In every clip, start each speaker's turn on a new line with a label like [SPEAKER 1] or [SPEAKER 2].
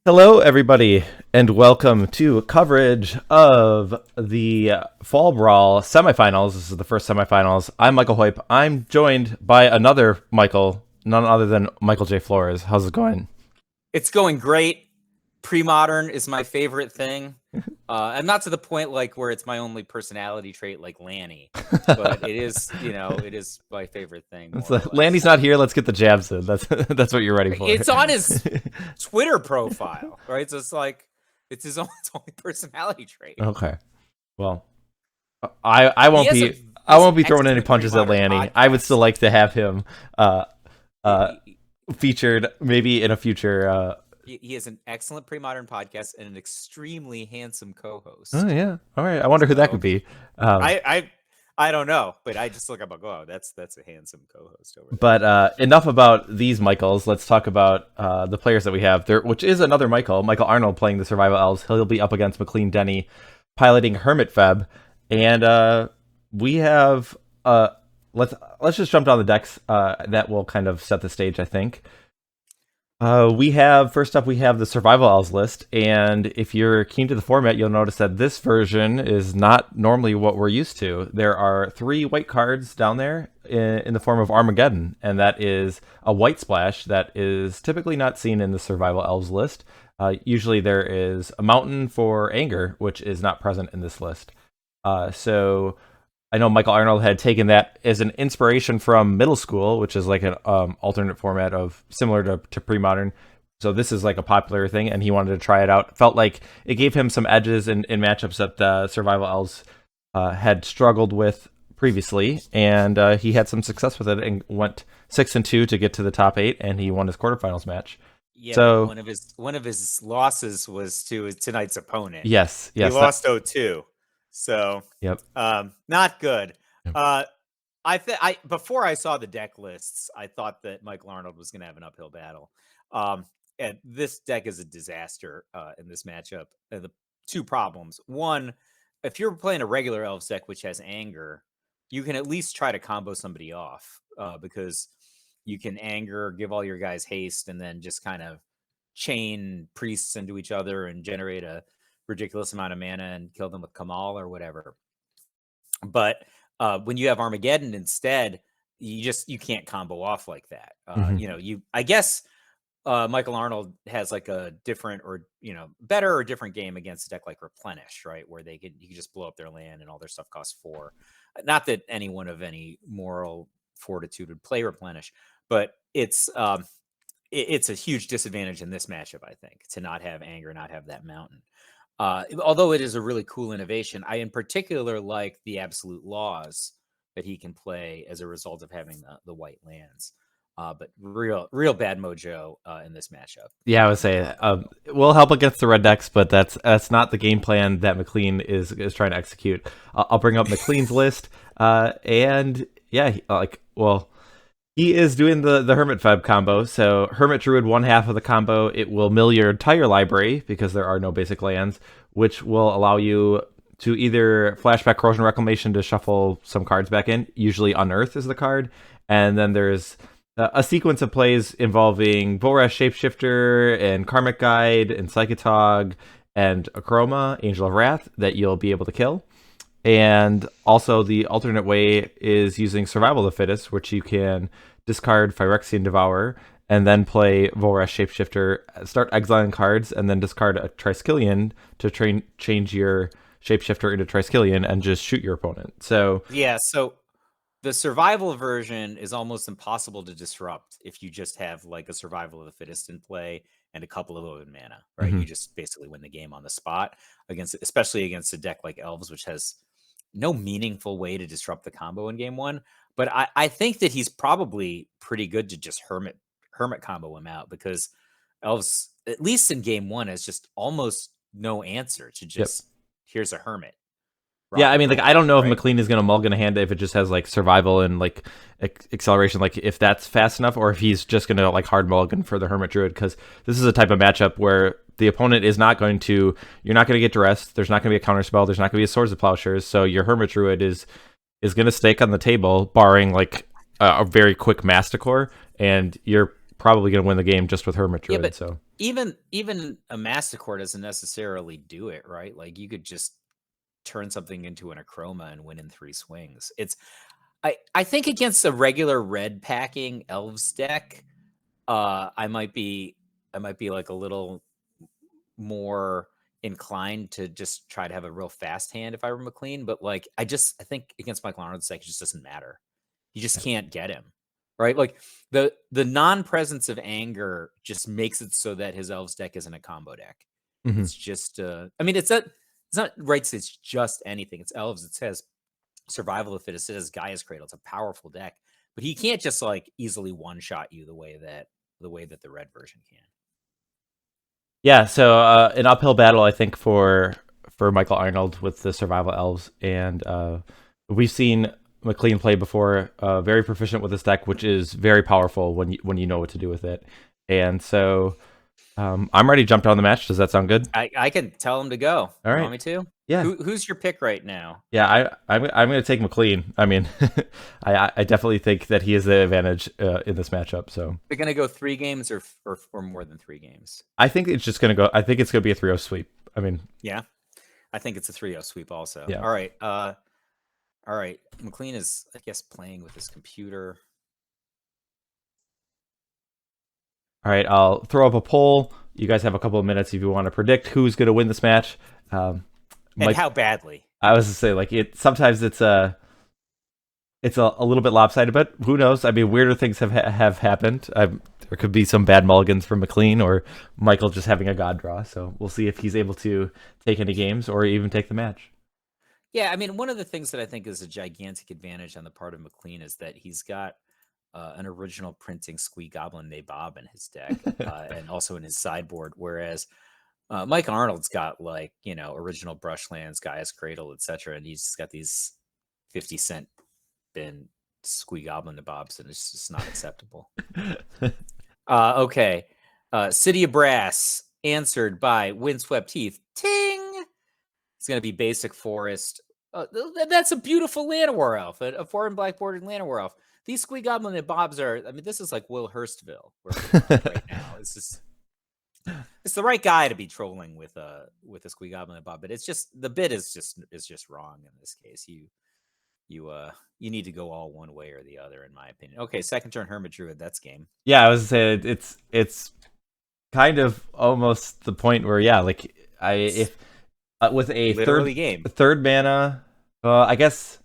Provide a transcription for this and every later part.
[SPEAKER 1] Hello, everybody, and welcome to coverage of the Fall Brawl semifinals. This is the first semifinals. I'm Michael Hoyp. I'm joined by another Michael, none other than Michael J. Flores. How's it going?
[SPEAKER 2] It's going great. Premodern is my favorite thing. I'm not to the point like where it's my only personality trait like Lanny, but it is, it is my favorite thing.
[SPEAKER 1] Landy's not here. Let's get the jabs in. That's what you're ready for.
[SPEAKER 2] It's on his Twitter profile, right? So it's like it's his only personality trait.
[SPEAKER 1] Okay. Well, I won't be throwing any punches at Lanny. Podcast. I would still like to have him featured maybe in a future.
[SPEAKER 2] He has an excellent Premodern podcast and an extremely handsome co-host.
[SPEAKER 1] Oh yeah, all right. I wonder who that could be.
[SPEAKER 2] I don't know, but I just look up and go, oh, that's a handsome co-host over there.
[SPEAKER 1] But enough about these Michaels. Let's talk about the players that we have there, which is another Michael Arnold playing the Survival Elves. He'll be up against McLean Denny, piloting Hermit FEB, and we have let's just jump down the decks. That will kind of set the stage, I think. First up, we have the Survival Elves list, and if you're keen to the format, you'll notice that this version is not normally what we're used to. There are 3 white cards down there in the form of Armageddon, and that is a white splash that is typically not seen in the Survival Elves list. Usually there is a mountain for anger, which is not present in this list. So I know Michael Arnold had taken that as an inspiration from middle school, which is like an alternate format of similar to Premodern. So this is like a popular thing, and he wanted to try it out. Felt like it gave him some edges in matchups that the Survival Elves had struggled with previously, and he had some success with it and went 6-2 to get to the top 8, and he won his quarterfinals match.
[SPEAKER 2] Yeah,
[SPEAKER 1] so
[SPEAKER 2] one of his losses was to tonight's opponent.
[SPEAKER 1] Yes,
[SPEAKER 2] he lost 0-2. So,
[SPEAKER 1] yep,
[SPEAKER 2] not good.
[SPEAKER 1] Yep.
[SPEAKER 2] I before I saw the deck lists, I thought that Michael Arnold was going to have an uphill battle. And this deck is a disaster in this matchup. The 2 problems: one, if you're playing a regular Elves deck which has anger, you can at least try to combo somebody off because you can anger, give all your guys haste, and then just kind of chain priests into each other and generate a ridiculous amount of mana and kill them with Kamahl or whatever. But when you have Armageddon instead, you can't combo off like that. I guess Michael Arnold has like a different or better or different game against a deck like Replenish, right, where you can just blow up their land and all their stuff costs 4. Not that anyone of any moral fortitude would play Replenish, but it's a huge disadvantage in this matchup, I think, to not have anger, not have that mountain. Although it is a really cool innovation, I in particular like the absolute laws that he can play as a result of having the white lands. But real bad mojo in this matchup.
[SPEAKER 1] Yeah, I would say we'll help against the red decks, but that's not the game plan that McLean is trying to execute. I'll bring up McLean's list, and yeah, he is doing the Hermit FEB combo. So Hermit Druid, one half of the combo, it will mill your entire library because there are no basic lands, which will allow you to either flashback Corrosion Reclamation to shuffle some cards back in. Usually Unearth is the card. And then there's a sequence of plays involving Volrash Shapeshifter and Karmic Guide and Psychotog and Akroma, Angel of Wrath, that you'll be able to kill. And also the alternate way is using Survival of the Fittest, which you can discard Phyrexian Devourer and then play Volrash Shapeshifter, start exiling cards, and then discard a Triskelion to change your Shapeshifter into Triskelion and just shoot your opponent. So
[SPEAKER 2] yeah, so the survival version is almost impossible to disrupt if you just have like a Survival of the Fittest in play and a couple of open mana, right?
[SPEAKER 1] Mm-hmm.
[SPEAKER 2] You just basically win the game on the spot especially against a deck like Elves, which has no meaningful way to disrupt the combo in game 1. But I think that he's probably pretty good to just Hermit combo him out, because Elves, at least in game 1, has just almost no answer to just here's a Hermit.
[SPEAKER 1] Yeah, I mean, like, I don't know if McLean is going to mulligan a hand if it just has like survival and like acceleration, like if that's fast enough, or if he's just going to like hard mulligan for the Hermit Druid, because this is a type of matchup where the opponent is not going to, you're not going to get duressed, there's not going to be a counter spell, there's not going to be a Swords of Plowshares, so your Hermit Druid is going to stake on the table, barring like a very quick Masticore, and you're probably going to win the game just with Hermit Druid.
[SPEAKER 2] Yeah, but
[SPEAKER 1] so
[SPEAKER 2] even a Masticore doesn't necessarily do it, right? Like you could just turn something into an Acroma and win in 3 swings. I think against a regular red packing Elves deck, I might be like a little more inclined to just try to have a real fast hand if I were McLean. But like I think against Michael Arnold's deck, it just doesn't matter. You just can't get him. Right? Like the non-presence of anger just makes it so that his Elves deck isn't a combo deck.
[SPEAKER 1] Mm-hmm.
[SPEAKER 2] It's just I mean it's not right, it's just anything. It's Elves. It says survival of the fittest. It says Gaea's Cradle. It's a powerful deck. But he can't just like easily one-shot you the way that the red version can.
[SPEAKER 1] Yeah, so an uphill battle, I think, for Michael Arnold with the Survival Elves, and we've seen McLean play before. Very proficient with this deck, which is very powerful when you know what to do with it. And so I'm ready to jump down the match. Does that sound good?
[SPEAKER 2] I can tell him to go.
[SPEAKER 1] All right.
[SPEAKER 2] You want me to?
[SPEAKER 1] Yeah.
[SPEAKER 2] Who's your pick right now?
[SPEAKER 1] Yeah, I'm going to take McLean. I mean, I definitely think that he has the advantage in this matchup. So
[SPEAKER 2] they're going to go 3 games or more than 3 games.
[SPEAKER 1] I think it's just going to go. I think it's going to be a 3-0 sweep. I mean,
[SPEAKER 2] yeah, I think it's a 3-0 sweep also.
[SPEAKER 1] Yeah.
[SPEAKER 2] All right. McLean is, I guess, playing with his computer.
[SPEAKER 1] All right, I'll throw up a poll. You guys have a couple of minutes if you want to predict who's going to win this match.
[SPEAKER 2] And how badly?
[SPEAKER 1] I was to say, like, sometimes it's a little bit lopsided, but who knows? I mean, weirder things have happened. There could be some bad mulligans from McLean or Michael just having a god draw. So we'll see if he's able to take any games or even take the match.
[SPEAKER 2] Yeah, I mean, one of the things that I think is a gigantic advantage on the part of McLean is that he's got an original printing Squee Goblin Nabob in his deck and also in his sideboard, whereas Mike Arnold's got like, original Brushlands, Gaea's Cradle, etc., and he's got these 50-cent bin Squee Goblin Nabobs, and it's just not acceptable. Okay. City of Brass, answered by Windswept Heath. Ting! It's going to be basic forest. That's a beautiful Llanowar Elf, a 4 and black bordered Llanowar Elf. These Squee Goblin and Bobs are, I mean, this is like Will Hurstville right now. It's the right guy to be trolling with a Squee Goblin and Bob, but it's just, the bid is just wrong in this case. You need to go all one way or the other, in my opinion. Okay, second turn Hermit Druid, that's game.
[SPEAKER 1] Yeah, I was saying it's kind of almost the point where with a third mana, I guess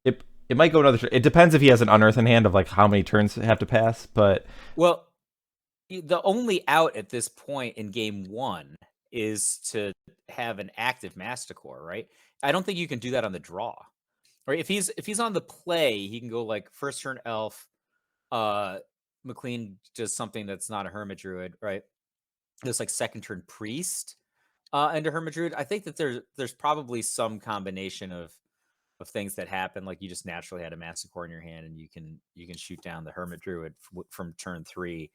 [SPEAKER 1] it might go another. It depends if he has an unearth in hand of like how many turns have to pass. But
[SPEAKER 2] well, the only out at this point in game 1 is to have an active Masticore, right? I don't think you can do that on the draw. Right? If he's on the play, he can go like first turn Elf. McLean does something that's not a Hermit Druid, right? It's like second turn Priest into Hermit Druid. I think that there's probably some combination of things that happen, like you just naturally had a Masticore in your hand, and you can shoot down the Hermit Druid from turn 3.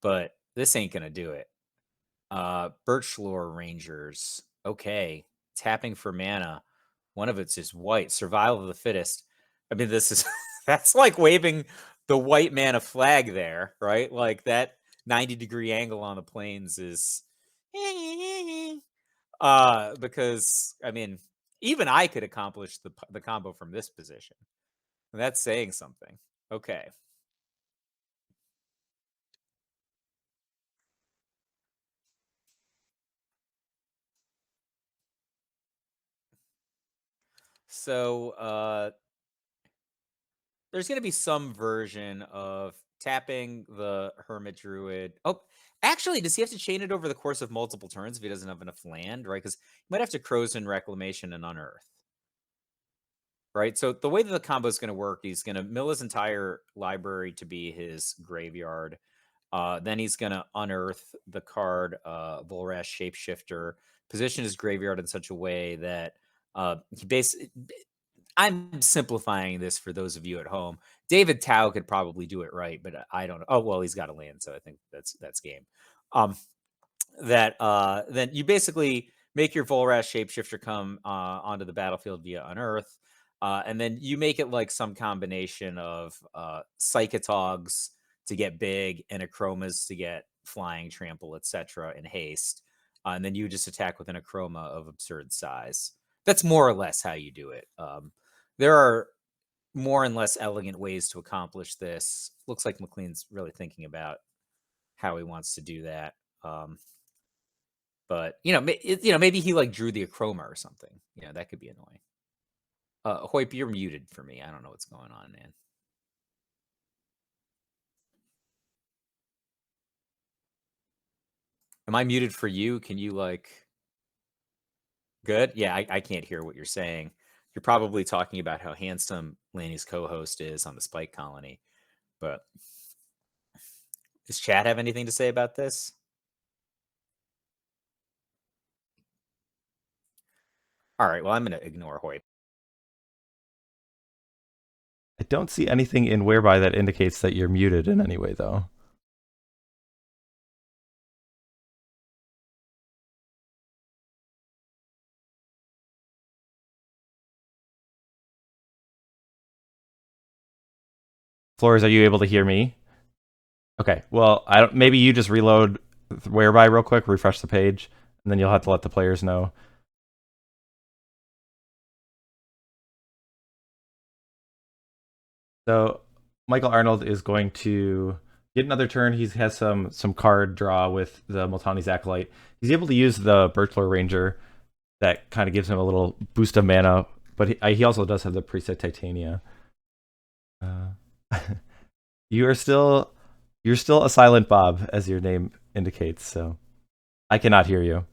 [SPEAKER 2] But this ain't gonna do it. Birchlore Rangers. Okay, tapping for mana. One of it's is white. Survival of the fittest. I mean, this is that's like waving the white mana flag there, right? Like that 90-degree angle on the plains is because I mean, even I could accomplish the combo from this position. And that's saying something. Okay. So there's going to be some version of tapping the Hermit Druid. Oh, actually, does he have to chain it over the course of multiple turns if he doesn't have enough land, right? Because he might have to Krosa and Reclamation and Unearth. Right? So the way that the combo is going to work, he's going to mill his entire library to be his graveyard. Then he's going to unearth the card Volrash Shapeshifter, position his graveyard in such a way that he basically... I'm simplifying this for those of you at home. David Tao could probably do it right, but I don't know. Oh, well, he's got a land, so I think that's game. Then you basically make your Volrash Shapeshifter come onto the battlefield via Unearth, and then you make it like some combination of Psychotogs to get big and Achromas to get flying, trample, etc., and haste. And then you just attack with an Akroma of absurd size. That's more or less how you do it. There are more and less elegant ways to accomplish this. Looks like McLean's really thinking about how he wants to do that. But maybe he like drew the Akroma or something. That could be annoying. Hoip, you're muted for me. I don't know what's going on, man. Am I muted for you? Can you like? Good. Yeah, I can't hear what you're saying. You're probably talking about how handsome Lanny's co-host is on the Spike Colony. But does Chad have anything to say about this? All right. Well, I'm going to ignore Hoip.
[SPEAKER 1] I don't see anything in Whereby that indicates that you're muted in any way, though. Flores, are you able to hear me? Okay. Well, maybe you just reload Whereby real quick, refresh the page, and then you'll have to let the players know. So Michael Arnold is going to get another turn. He has some card draw with the Multani's Acolyte. He's able to use the Birchlore Ranger. That kind of gives him a little boost of mana, but he also does have the Priest of Titania. You're still a silent Bob, as your name indicates, so I cannot hear you.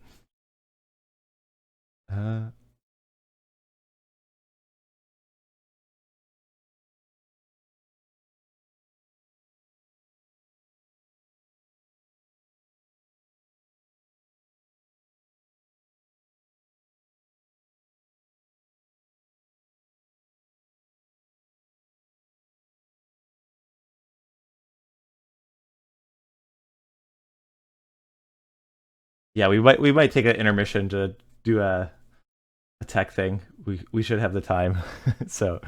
[SPEAKER 1] Yeah, we might take an intermission to do a tech thing. We should have the time. So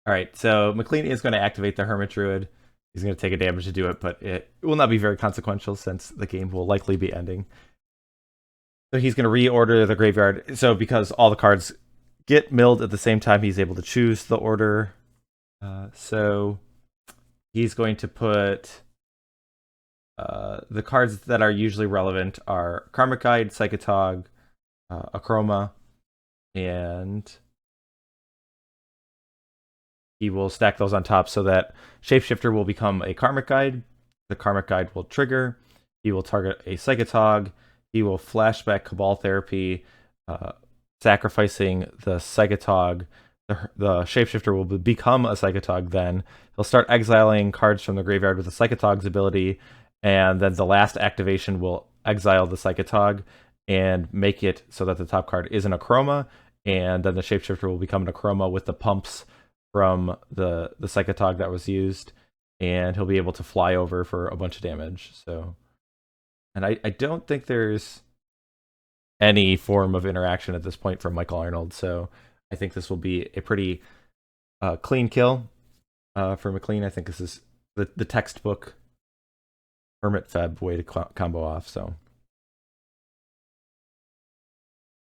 [SPEAKER 1] all right, so McLean is going to activate the Hermit Druid. He's going to take a damage to do it, but it will not be very consequential since the game will likely be ending. So he's going to reorder the graveyard. So because all the cards get milled at the same time, he's able to choose the order. So he's going to put the cards that are usually relevant are Karmic Guide, Psychotog, Akroma, and he will stack those on top so that Shapeshifter will become a Karmic Guide. The Karmic Guide will trigger. He will target a Psychotog. He will flashback Cabal Therapy, sacrificing the Psychotog. The Shapeshifter will become a Psychotog then. He'll start exiling cards from the graveyard with the Psychotog's ability, and then the last activation will exile the Psychotog and make it so that the top card is an Akroma, and then the Shapeshifter will become an Akroma with the pumps from the Psychotog that was used, and he'll be able to fly over for a bunch of damage. So, and I don't think there's any form of interaction at this point from Michael Arnold, so I think this will be a pretty clean kill for McLean. I think this is the textbook Hermit FEB way to combo off. So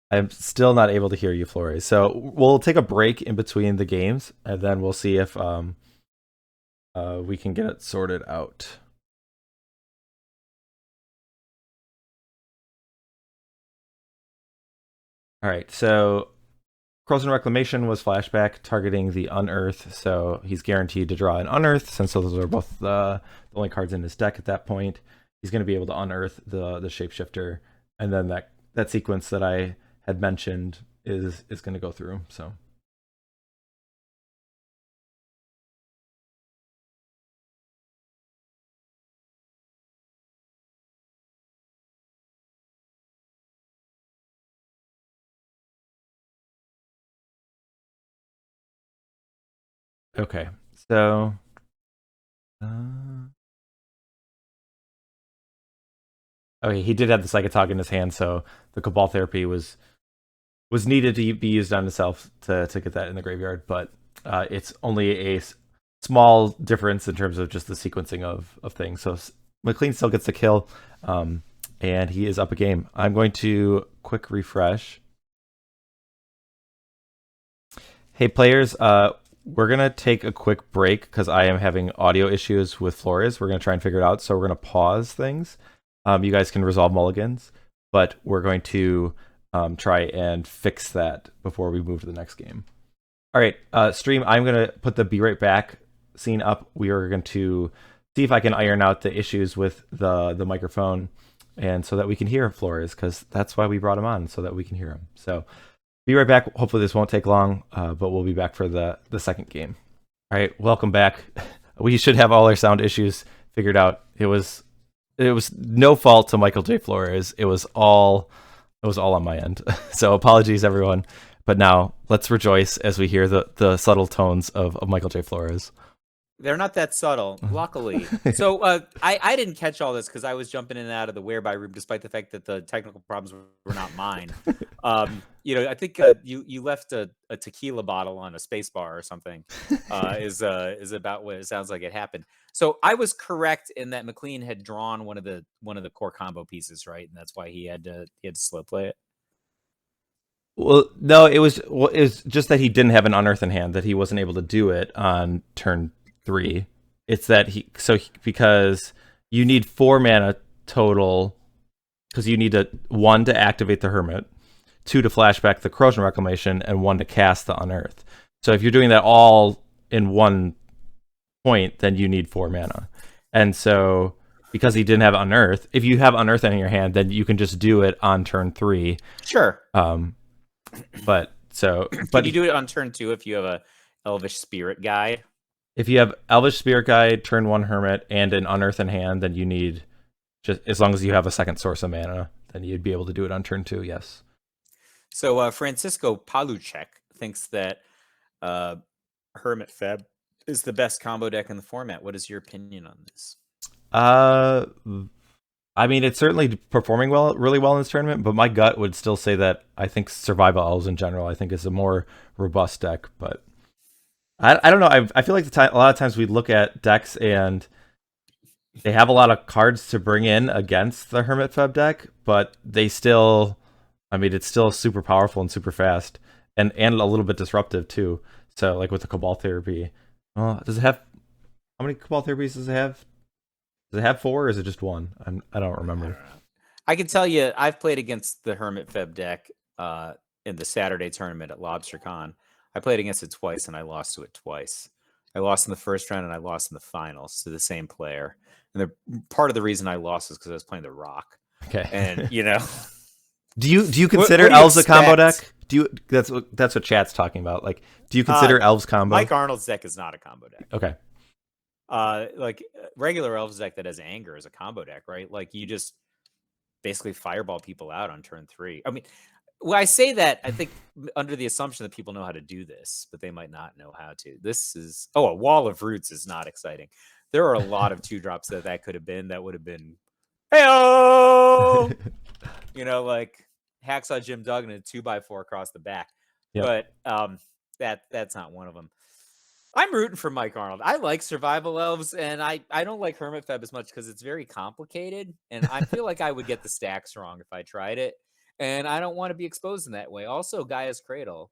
[SPEAKER 1] I'm still not able to hear you, Flores. So we'll take a break in between the games, and then we'll see if we can get it sorted out. All right, so Krosa Reclamation was flashback targeting the Unearth, so he's guaranteed to draw an Unearth since those are both the only cards in his deck at that point. He's going to be able to unearth the Shapeshifter, and then that sequence that I had mentioned is going to go through. So okay, so okay, he did have the Psychotog in his hand, so the Cabal Therapy was needed to be used on himself to get that in the graveyard, but it's only a small difference in terms of just the sequencing of things. So McLean still gets the kill, and he is up a game. I'm going to quick refresh. Hey players, we're gonna take a quick break because I am having audio issues with Flores. We're gonna try and figure it out, so we're gonna pause things. You guys can resolve mulligans, but we're going to try and fix that before we move to the next game. All right, stream. I'm gonna put the "Be Right Back" scene up. We are going to see if I can iron out the issues with the microphone, and so that we can hear Flores, because that's why we brought him on, so that we can hear him. So. Be right back. Hopefully this won't take long, but we'll be back for the second game. All right, welcome back. We should have all our sound issues figured out. It was no fault to Michael J. Flores. It was all on my end. So apologies, everyone. But now let's rejoice as we hear the subtle tones of Michael J. Flores.
[SPEAKER 2] They're not that subtle, luckily. So I didn't catch all this because I was jumping in and out of the whereby room, despite the fact that the technical problems were not mine. I think you left a tequila bottle on a space bar or something. Is about what it sounds like it happened. So I was correct in that McLean had drawn one of the core combo pieces, right? And that's why he had to slow play it.
[SPEAKER 1] Well, no, it was just that he didn't have an unearth in hand, that he wasn't able to do it on turn 3. It's that because you need 4 mana total, because you need 1 to activate the Hermit, 2 to flashback the Corrosion Reclamation, and 1 to cast the Unearth. So if you're doing that all in one point, then you need 4 mana. And so because he didn't have Unearth, if you have Unearth in your hand, then you can just do it on turn 3.
[SPEAKER 2] Sure.
[SPEAKER 1] But
[SPEAKER 2] you do it on turn 2 if you have a Elvish Spirit Guide?
[SPEAKER 1] If you have Elvish Spirit Guide, turn 1 Hermit, and an Unearth in hand, then you need, just as long as you have a second source of mana, then you'd be able to do it on turn 2, yes.
[SPEAKER 2] So Francisco Paluchek thinks that Hermit FEB is the best combo deck in the format. What is your opinion on this?
[SPEAKER 1] I mean, it's certainly performing really well in this tournament, but my gut would still say that I think Survival Elves in general, I think, is a more robust deck, but I don't know. I feel like a lot of times we look at decks and they have a lot of cards to bring in against the Hermit FEB deck, but they still, I mean, it's still super powerful and super fast, and a little bit disruptive too. So like with the Cabal Therapy, does it have, how many Cabal Therapies does it have? Does it have 4 or is it just 1? I don't remember.
[SPEAKER 2] I can tell you, I've played against the Hermit FEB deck in the Saturday tournament at LobsterCon. I played against it twice, and I lost to it twice. I lost in the first round, and I lost in the finals to the same player. And part of the reason I lost is because I was playing the Rock.
[SPEAKER 1] Okay.
[SPEAKER 2] And
[SPEAKER 1] do you consider Elves a combo deck? That's what chat's talking about. Like, do you consider Elves combo?
[SPEAKER 2] Mike Arnold's deck is not a combo deck.
[SPEAKER 1] Okay.
[SPEAKER 2] Like regular Elves deck that has Anger is a combo deck, right? Like you just basically fireball people out on turn 3. I mean, well, I say that, I think, under the assumption that people know how to do this, but they might not know how to. This is... a Wall of Roots is not exciting. There are a lot of 2-drops that could have been. That would have been... Hey-oh! Like Hacksaw Jim Duggan and a 2x4 across the back. Yep. But that's not one of them. I'm rooting for Mike Arnold. I like Survival Elves, and I don't like Hermit FEB as much because it's very complicated, and I feel like I would get the stacks wrong if I tried it. And I don't want to be exposed in that way. Also, Gaea's Cradle.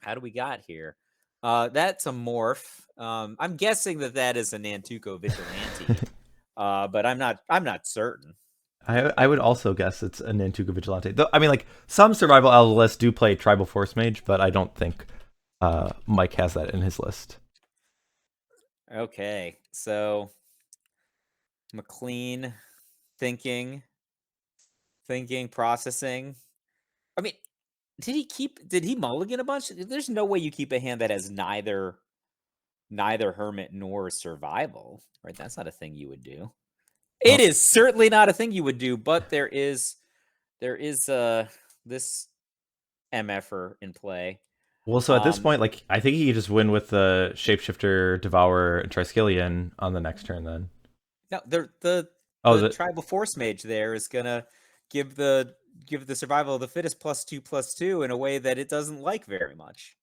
[SPEAKER 2] How do we got here? That's a morph. I'm guessing that is a Nantuko Vigilante, but I'm not certain.
[SPEAKER 1] I would also guess it's a Nantuko Vigilante. Though, I mean, like, some Survival Elves lists do play Tribal Force Mage, but I don't think Mike has that in his list.
[SPEAKER 2] Okay, so McLean thinking, processing. I mean, did he mulligan a bunch? There's no way you keep a hand that has neither Hermit nor Survival, right? That's not a thing you would do. It is certainly not a thing you would do, but there is this MFer in play.
[SPEAKER 1] Well, so at this point, like, I think he could just win with the Shapeshifter, Devour, and Triskelion on the next turn then.
[SPEAKER 2] No, the Tribal Force Mage there is gonna give the Survival of the Fittest +2/+2 in a way that it doesn't like very much.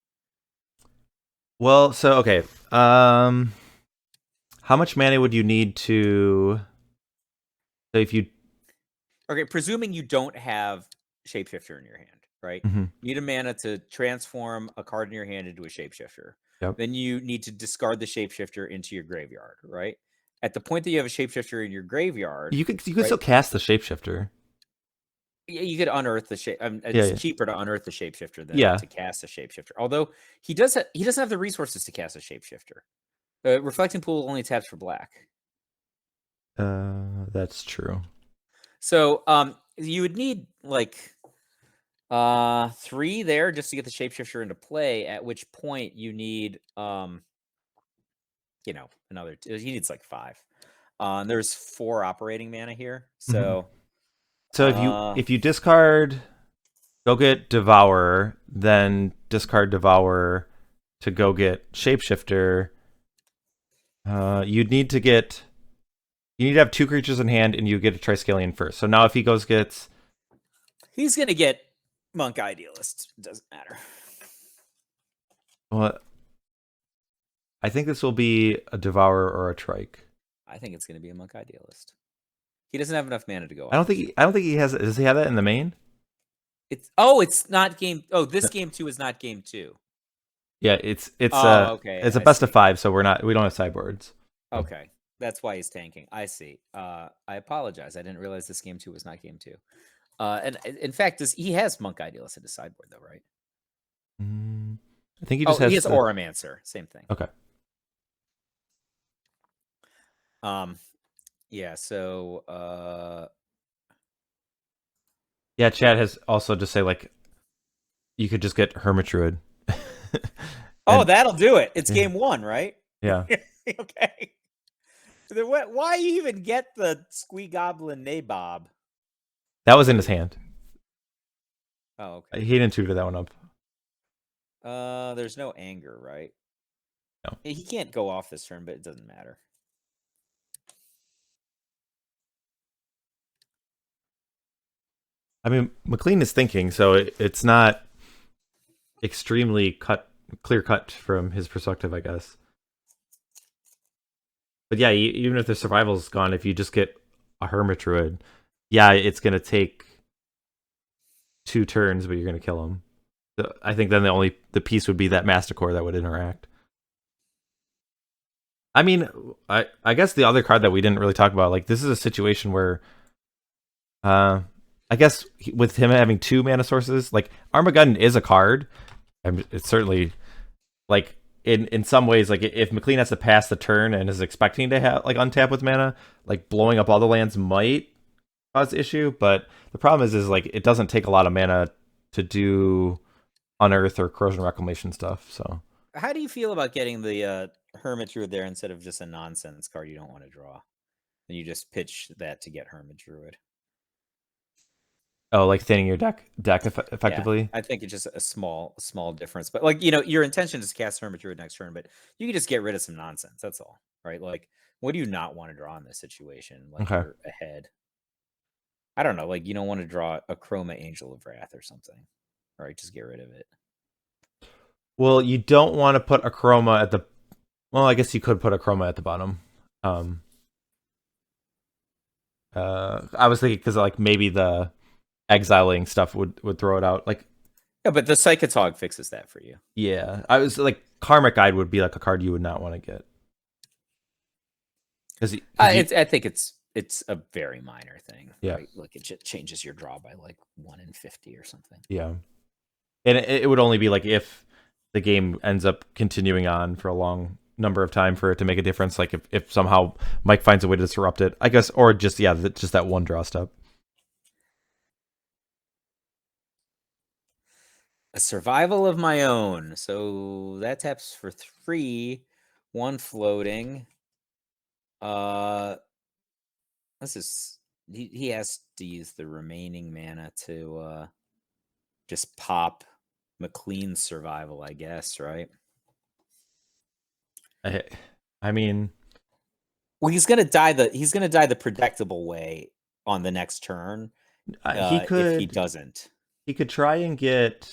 [SPEAKER 1] Well, so okay. How much mana would you need to? So if you
[SPEAKER 2] Okay, presuming you don't have Shapeshifter in your hand, right?
[SPEAKER 1] Mhm.
[SPEAKER 2] You need a mana to transform a card in your hand into a Shapeshifter.
[SPEAKER 1] Yep.
[SPEAKER 2] Then you need to discard the Shapeshifter into your graveyard, right? At the point that you have a Shapeshifter in your graveyard,
[SPEAKER 1] You could
[SPEAKER 2] right,
[SPEAKER 1] still cast the shapeshifter.
[SPEAKER 2] you could unearth the shape.
[SPEAKER 1] Yeah,
[SPEAKER 2] It's
[SPEAKER 1] yeah.
[SPEAKER 2] cheaper to unearth the Shapeshifter than
[SPEAKER 1] Yeah.
[SPEAKER 2] to cast a Shapeshifter. Although he doesn't have the resources to cast a Shapeshifter. Reflecting Pool only taps for black.
[SPEAKER 1] That's true.
[SPEAKER 2] So you would need like 3 there just to get the Shapeshifter into play, at which point you need another he needs like 5. There's 4 operating mana here.
[SPEAKER 1] Mhm.
[SPEAKER 2] So
[SPEAKER 1] So if you discard, go get Devourer, then discard Devourer to go get Shapeshifter. You need to have 2 creatures in hand, and you get a Triskelion first. So now if he gets,
[SPEAKER 2] he's gonna get Monk Idealist. Doesn't matter.
[SPEAKER 1] well, I think this will be a Devourer or a Trike.
[SPEAKER 2] I think it's gonna be a Monk Idealist. He doesn't have enough mana to go.
[SPEAKER 1] I don't think he has. Does he have that in the main?
[SPEAKER 2] It's not game. Oh, this game 2 is not game 2.
[SPEAKER 1] Yeah, it's
[SPEAKER 2] okay.
[SPEAKER 1] it's a
[SPEAKER 2] I
[SPEAKER 1] best
[SPEAKER 2] see.
[SPEAKER 1] of 5, so we don't have sideboards.
[SPEAKER 2] Okay, that's why he's tanking. I see. I apologize. I didn't realize this game 2 was not game 2. And in fact, he has Monk Idealist in his sideboard though, right?
[SPEAKER 1] I think he just has.
[SPEAKER 2] He has Oromancer. Same thing.
[SPEAKER 1] Okay.
[SPEAKER 2] Yeah. So.
[SPEAKER 1] Yeah, Chad has also just say like, you could just get Hermit Druid.
[SPEAKER 2] That'll do it. It's game 1, right?
[SPEAKER 1] Yeah.
[SPEAKER 2] Okay. Why even get the Squee Goblin Nabob?
[SPEAKER 1] That was in his hand.
[SPEAKER 2] Oh, okay.
[SPEAKER 1] He didn't tutor that one up.
[SPEAKER 2] There's no anger, right?
[SPEAKER 1] No.
[SPEAKER 2] He can't go off this turn, but it doesn't matter.
[SPEAKER 1] I mean, McLean is thinking, so it's not extremely clear cut from his perspective, I guess. But yeah, even if the survival's gone, if you just get a Hermit Druid, yeah, it's gonna take 2 turns, but you're gonna kill him. So I think then the piece would be that Masticore that would interact. I mean, I guess the other card that we didn't really talk about, like, this is a situation where, I guess with him having 2 mana sources, like, Armageddon is a card. It's certainly, like, in some ways, like, if McLean has to pass the turn and is expecting to have like untap with mana, like, blowing up all the lands might cause issue. But the problem is like, it doesn't take a lot of mana to do Unearth or Corrosion Reclamation stuff. So
[SPEAKER 2] how do you feel about getting the Hermit Druid there instead of just a nonsense card you don't want to draw? And you just pitch that to get Hermit Druid.
[SPEAKER 1] Oh, like thinning your deck effectively.
[SPEAKER 2] Yeah, I think it's just a small difference. But like, your intention is to cast Hermit Druid next turn, but you can just get rid of some nonsense. That's all, right? Like, what do you not want to draw in this situation? Like,
[SPEAKER 1] Okay.
[SPEAKER 2] you're ahead. I don't know. Like, you don't want to draw a Chroma Angel of Wrath or something. All right, just get rid of it.
[SPEAKER 1] Well, you don't want to put a Chroma at the. Well, I guess you could put a Chroma at the bottom. I was thinking because like maybe the exiling stuff would throw it out. Like,
[SPEAKER 2] yeah, but the Psychotog fixes that for you.
[SPEAKER 1] Yeah, I was like, Karmic Guide would be like a card you would not want to get.
[SPEAKER 2] I think it's a very minor thing.
[SPEAKER 1] Yeah,
[SPEAKER 2] right? Like, it just changes your draw by like 1 in 50 or something.
[SPEAKER 1] Yeah, and it would only be like if the game ends up continuing on for a long number of time for it to make a difference. Like if somehow Mike finds a way to disrupt it, I guess, or just just that one draw step.
[SPEAKER 2] A survival of my own. So that taps for 3, 1 floating. This is he has to use the remaining mana to just pop McLean's survival, I guess, right?
[SPEAKER 1] I mean,
[SPEAKER 2] well, he's gonna die the predictable way on the next turn.
[SPEAKER 1] He could,
[SPEAKER 2] if he doesn't.
[SPEAKER 1] He could try and get.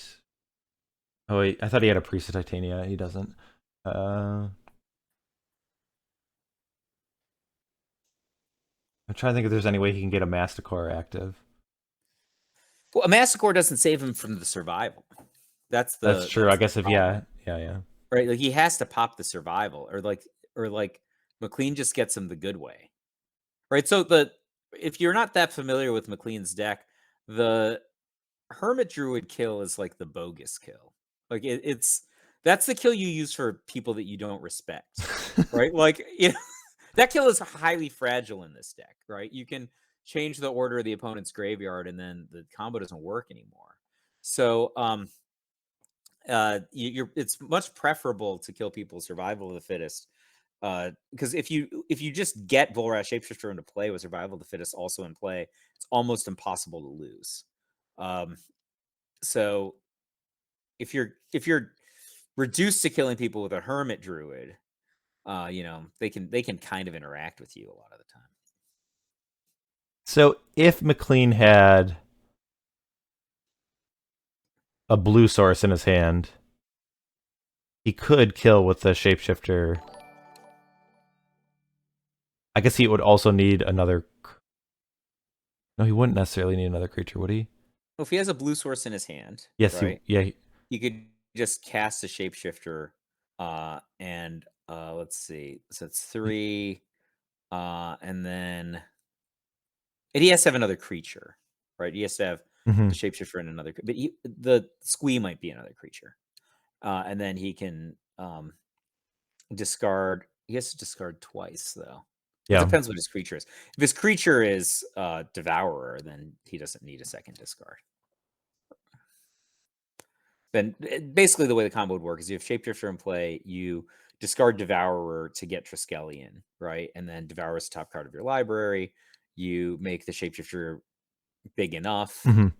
[SPEAKER 1] Oh wait, I thought he had a Priest of Titania. He doesn't. I'm trying to think if there's any way he can get a Masticore active.
[SPEAKER 2] Well, a Masticore doesn't save him from the survival. That's
[SPEAKER 1] true. I guess if
[SPEAKER 2] problem.
[SPEAKER 1] yeah.
[SPEAKER 2] Right, like he has to pop the survival, or like McLean just gets him the good way. Right, so if you're not that familiar with McLean's deck, the Hermit Druid kill is like the bogus kill. Like that's the kill you use for people that you don't respect, right? Like that kill is highly fragile in this deck, right? You can change the order of the opponent's graveyard, and then the combo doesn't work anymore. So it's much preferable to kill people survival of the fittest. Because if you just get Volrath Shapeshifter into play with survival of the fittest also in play, it's almost impossible to lose. So if you're reduced to killing people with a Hermit Druid, they can kind of interact with you a lot of the time.
[SPEAKER 1] So if McLean had a blue source in his hand, he could kill with the Shapeshifter. I guess he would also need another. No, he wouldn't necessarily need another creature, would he?
[SPEAKER 2] Well, if he has a blue source in his hand,
[SPEAKER 1] yes, right?
[SPEAKER 2] he could just cast a Shapeshifter, and let's see, so it's 3, and then he has to have another creature, right? He has to have the Shapeshifter and another, but the Squee might be another creature, and then he can discard. He has to discard twice, though. Yeah. It depends what his creature is. If his creature is Devourer, then he doesn't need a second discard. Then basically the way the combo would work is you have Shapeshifter in play, you discard Devourer to get Triskelion, right? And then Devourer is the top card of your library. You make the Shapeshifter big enough, and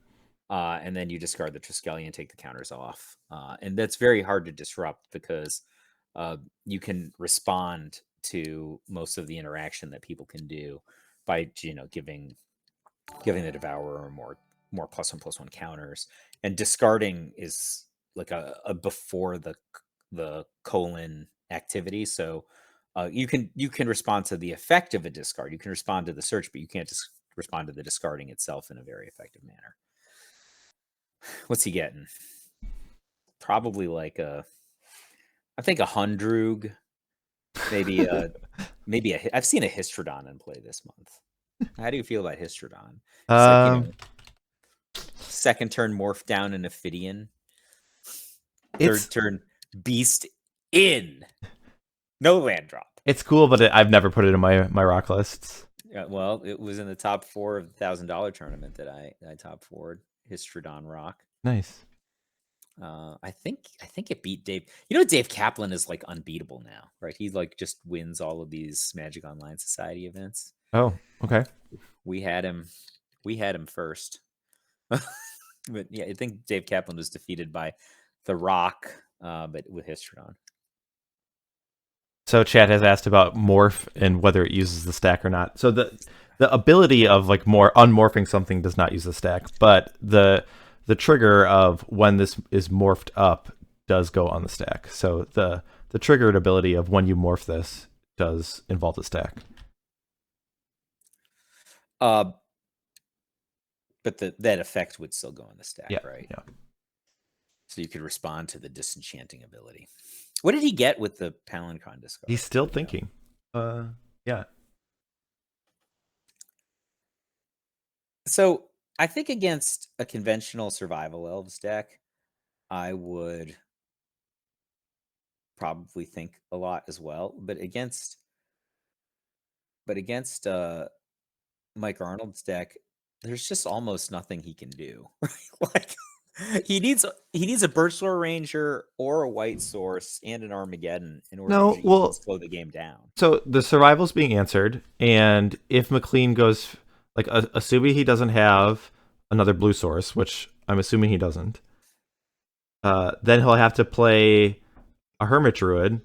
[SPEAKER 2] then you discard the Triskelion, take the counters off. And that's very hard to disrupt because you can respond to most of the interaction that people can do by giving the Devourer more +1/+1 counters, and discarding is like a before the colon activity. So you can respond to the effect of a discard. You can respond to the search, but you can't just respond to the discarding itself in a very effective manner. What's he getting? Probably like I think a Hundrug, maybe I've seen a Histrodon in play this month. How do you feel about Histrodon? It's like, second turn morph down an Ophidian. Third turn beast in. No land drop.
[SPEAKER 1] It's cool, but I've never put it in my rock lists.
[SPEAKER 2] Yeah, well, it was in the top 4 of the $1,000 tournament that I top 4'd Histrodon Rock.
[SPEAKER 1] Nice.
[SPEAKER 2] I think it beat Dave. Dave Kaplan is like unbeatable now, right? He like just wins all of these Magic Online Society events.
[SPEAKER 1] Oh, okay.
[SPEAKER 2] We had him first. But yeah, I think Dave Kaplan was defeated by the Rock, but with Histrodon.
[SPEAKER 1] So Chad has asked about morph and whether it uses the stack or not. So the ability of like unmorphing something does not use the stack, but the trigger of when this is morphed up does go on the stack. So the triggered ability of when you morph this does involve the stack.
[SPEAKER 2] But that effect would still go on the stack, right?
[SPEAKER 1] Yeah.
[SPEAKER 2] So you could respond to the disenchanting ability. What did he get with the Palinchron discard?
[SPEAKER 1] He's still thinking. Yeah.
[SPEAKER 2] So I think against a conventional Survival Elves deck, I would probably think a lot as well. But against Mike Arnold's deck, there's just almost nothing he can do. Like he needs a Birchlore Ranger or a white source and an Armageddon in order to slow the game down.
[SPEAKER 1] So the survival's being answered, and if McLean goes like assuming he doesn't have another blue source, which I'm assuming he doesn't, then he'll have to play a Hermit Druid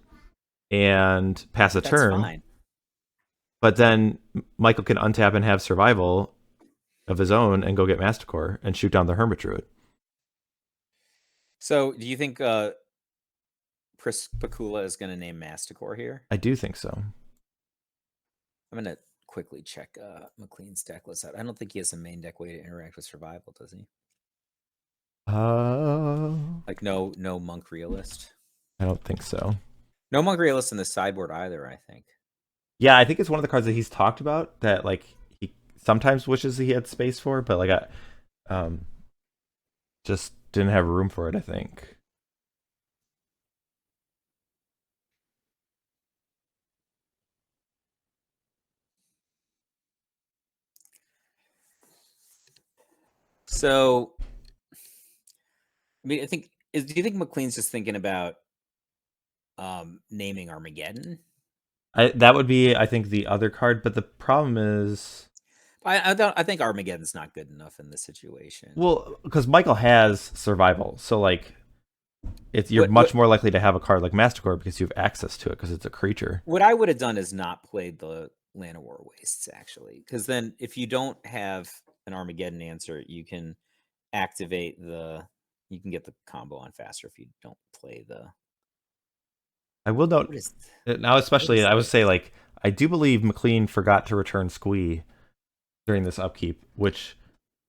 [SPEAKER 1] and pass a turn.
[SPEAKER 2] Fine.
[SPEAKER 1] But then Michael can untap and have survival of his own and go get Masticore and shoot down the Hermit Druid.
[SPEAKER 2] So do you think Chris Pakula is going to name Masticore here?
[SPEAKER 1] I do think so.
[SPEAKER 2] I'm going to quickly check McLean's deck list out. I don't think he has a main deck way to interact with survival, does he?
[SPEAKER 1] Like
[SPEAKER 2] no Monk Realist?
[SPEAKER 1] I don't think so.
[SPEAKER 2] No Monk Realist in the sideboard either, I think.
[SPEAKER 1] Yeah, I think it's one of the cards that he's talked about that like he sometimes wishes he had space for, but like I just didn't have room for it, I think.
[SPEAKER 2] So, I mean, do you think McLean's just thinking about naming Armageddon?
[SPEAKER 1] That would be, I think, the other card, but the problem is,
[SPEAKER 2] I think Armageddon's not good enough in this situation.
[SPEAKER 1] Well, because Michael has survival, so like, you're much more likely to have a card like Masticore because you have access to it because it's a creature.
[SPEAKER 2] What I would have done is not played the Llanowar Wastes, actually, because then if you don't have an Armageddon answer, you can activate you can get the combo on faster if you don't play the.
[SPEAKER 1] I will note now, especially I would say like I do believe McLean forgot to return Squee during this upkeep, which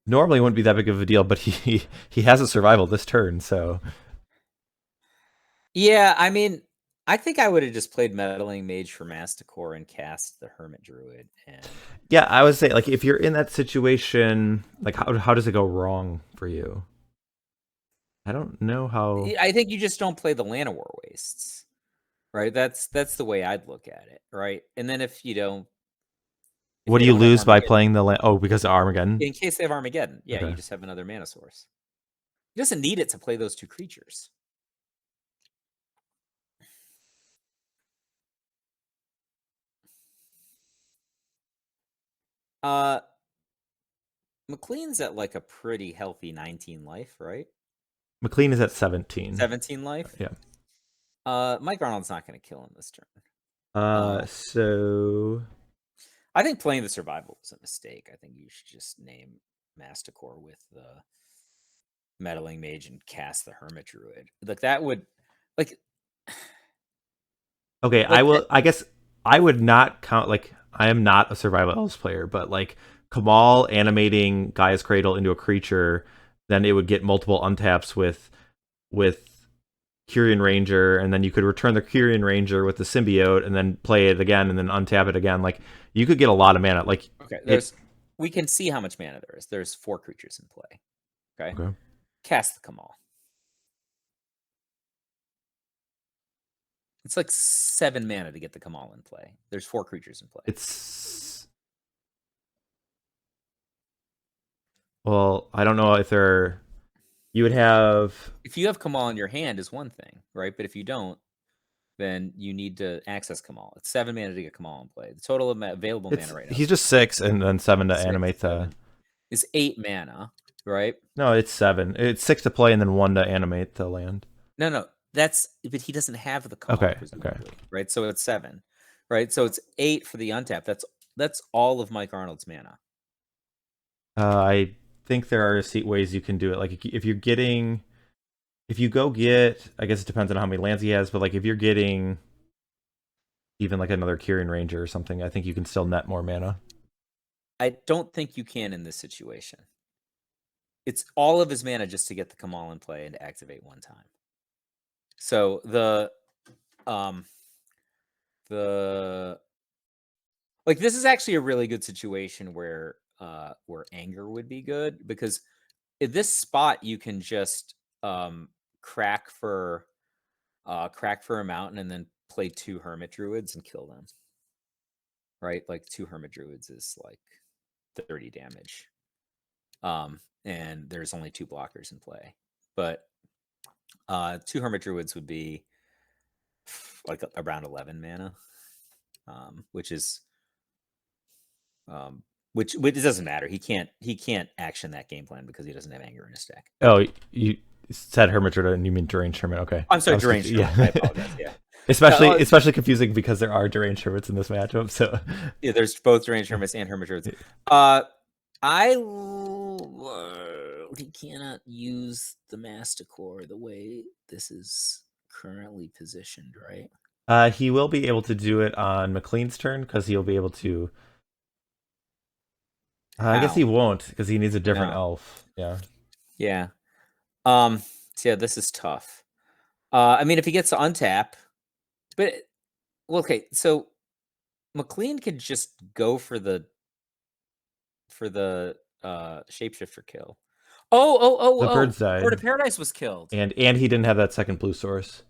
[SPEAKER 1] normally wouldn't be that big of a deal, but he has a survival this turn, so.
[SPEAKER 2] Yeah, I mean, I think I would have just played Meddling Mage for Masticore and cast the Hermit Druid. And
[SPEAKER 1] yeah, I would say like if you're in that situation, like how does it go wrong for you? I don't know how.
[SPEAKER 2] I think you just don't play the Llanowar Wastes, right? That's the way I'd look at it, right? And then if you don't,
[SPEAKER 1] what do you lose by playing the because of Armageddon?
[SPEAKER 2] In case they have Armageddon, yeah, okay. You just have another mana source. He doesn't need it to play those two creatures. McLean's at like a pretty healthy 19 life, right?
[SPEAKER 1] McLean is at 17.
[SPEAKER 2] 17 life?
[SPEAKER 1] Yeah.
[SPEAKER 2] Mike Arnold's not going to kill him this
[SPEAKER 1] turn. So
[SPEAKER 2] I think playing the survival was a mistake. I think you should just name Masticore with the Meddling Mage and cast the Hermit Druid. Like that would like.
[SPEAKER 1] Okay, like, I guess I would not count. Like I am not a survival elves player, but like Kamahl animating Gaea's Cradle into a creature, then it would get multiple untaps with Quirion Ranger, and then you could return the Quirion Ranger with the symbiote, and then play it again, and then untap it again. Like you could get a lot of mana. Like
[SPEAKER 2] okay, we can see how much mana there is. There's 4 creatures in play. Okay. Cast the Kamahl. It's like 7 mana to get the Kamahl in play. There's 4 creatures in play.
[SPEAKER 1] Well, I don't know if there. You would have.
[SPEAKER 2] If you have Kamahl in your hand is one thing, right? But if you don't, then you need to access Kamahl. It's 7 mana to get Kamahl in play. The total available mana right now.
[SPEAKER 1] He's just 6 and then 7 to animate the.
[SPEAKER 2] Is 8 mana, right?
[SPEAKER 1] No, it's 7. It's 6 to play and then 1 to animate the land.
[SPEAKER 2] No. But he doesn't have the Kamahl, presumably, right? So it's 7, right? So it's 8 for the untap. That's all of Mike Arnold's mana.
[SPEAKER 1] I think there are ways you can do it. Like if you go get, I guess it depends on how many lands he has, but like if you're getting even like another Quirion Ranger or something, I think you can still net more mana.
[SPEAKER 2] I don't think you can in this situation. It's all of his mana just to get the Kamahl in play and to activate one time. So like this is actually a really good situation where anger would be good, because in this spot you can just crack for a mountain and then play 2 Hermit Druids and kill them. Right? Like 2 Hermit Druids is like 30 damage. And there's only 2 blockers in play. But 2 Hermit Druids would be like around 11 mana. Which is which it doesn't matter. He can't action that game plan because he doesn't have anger in his deck.
[SPEAKER 1] Oh, you said Hermit Druid and you mean Deranged Hermit. Okay.
[SPEAKER 2] I'm sorry, Deranged Hermit. Yeah. I apologize. Yeah.
[SPEAKER 1] Especially confusing because there are Deranged Hermits in this matchup. So
[SPEAKER 2] yeah, there's both Deranged Hermits and Hermit Druids. He cannot use the Masticore the way this is currently positioned, right?
[SPEAKER 1] He will be able to do it on McLean's turn because he'll be able to. I guess
[SPEAKER 2] How?
[SPEAKER 1] he won't because he needs a different
[SPEAKER 2] No.
[SPEAKER 1] elf. Yeah.
[SPEAKER 2] Yeah. So yeah, this is tough. I mean, if he gets to untap, but well, okay, so McLean could just go for the shapeshifter kill.
[SPEAKER 1] The birds
[SPEAKER 2] Bird of
[SPEAKER 1] died,
[SPEAKER 2] Paradise was killed.
[SPEAKER 1] and he didn't have that second blue source.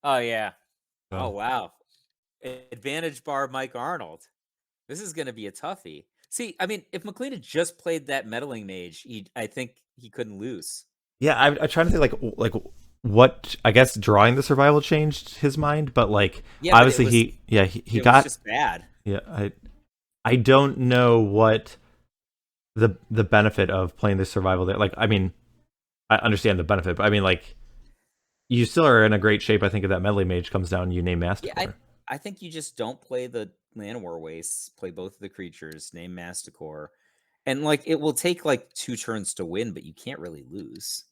[SPEAKER 2] Oh yeah.
[SPEAKER 1] So.
[SPEAKER 2] Oh wow. Advantage bar Mike Arnold. This is gonna be a toughie. See, I mean, if McLean had just played that meddling mage, I think he couldn't lose.
[SPEAKER 1] Yeah, I'm trying to think like what I guess drawing the survival changed his mind, but like
[SPEAKER 2] Yeah,
[SPEAKER 1] obviously
[SPEAKER 2] but
[SPEAKER 1] he
[SPEAKER 2] it
[SPEAKER 1] got
[SPEAKER 2] was just bad.
[SPEAKER 1] yeah I don't know what the benefit of playing the survival there. Like I mean I understand the benefit, but I mean like you still are in a great shape. I think if that medley mage comes down, you name Masticore.
[SPEAKER 2] Yeah, I think you just don't play the Llanowar wastes. Play both of the creatures. Name Masticore, and like it will take like 2 turns to win, but you can't really lose.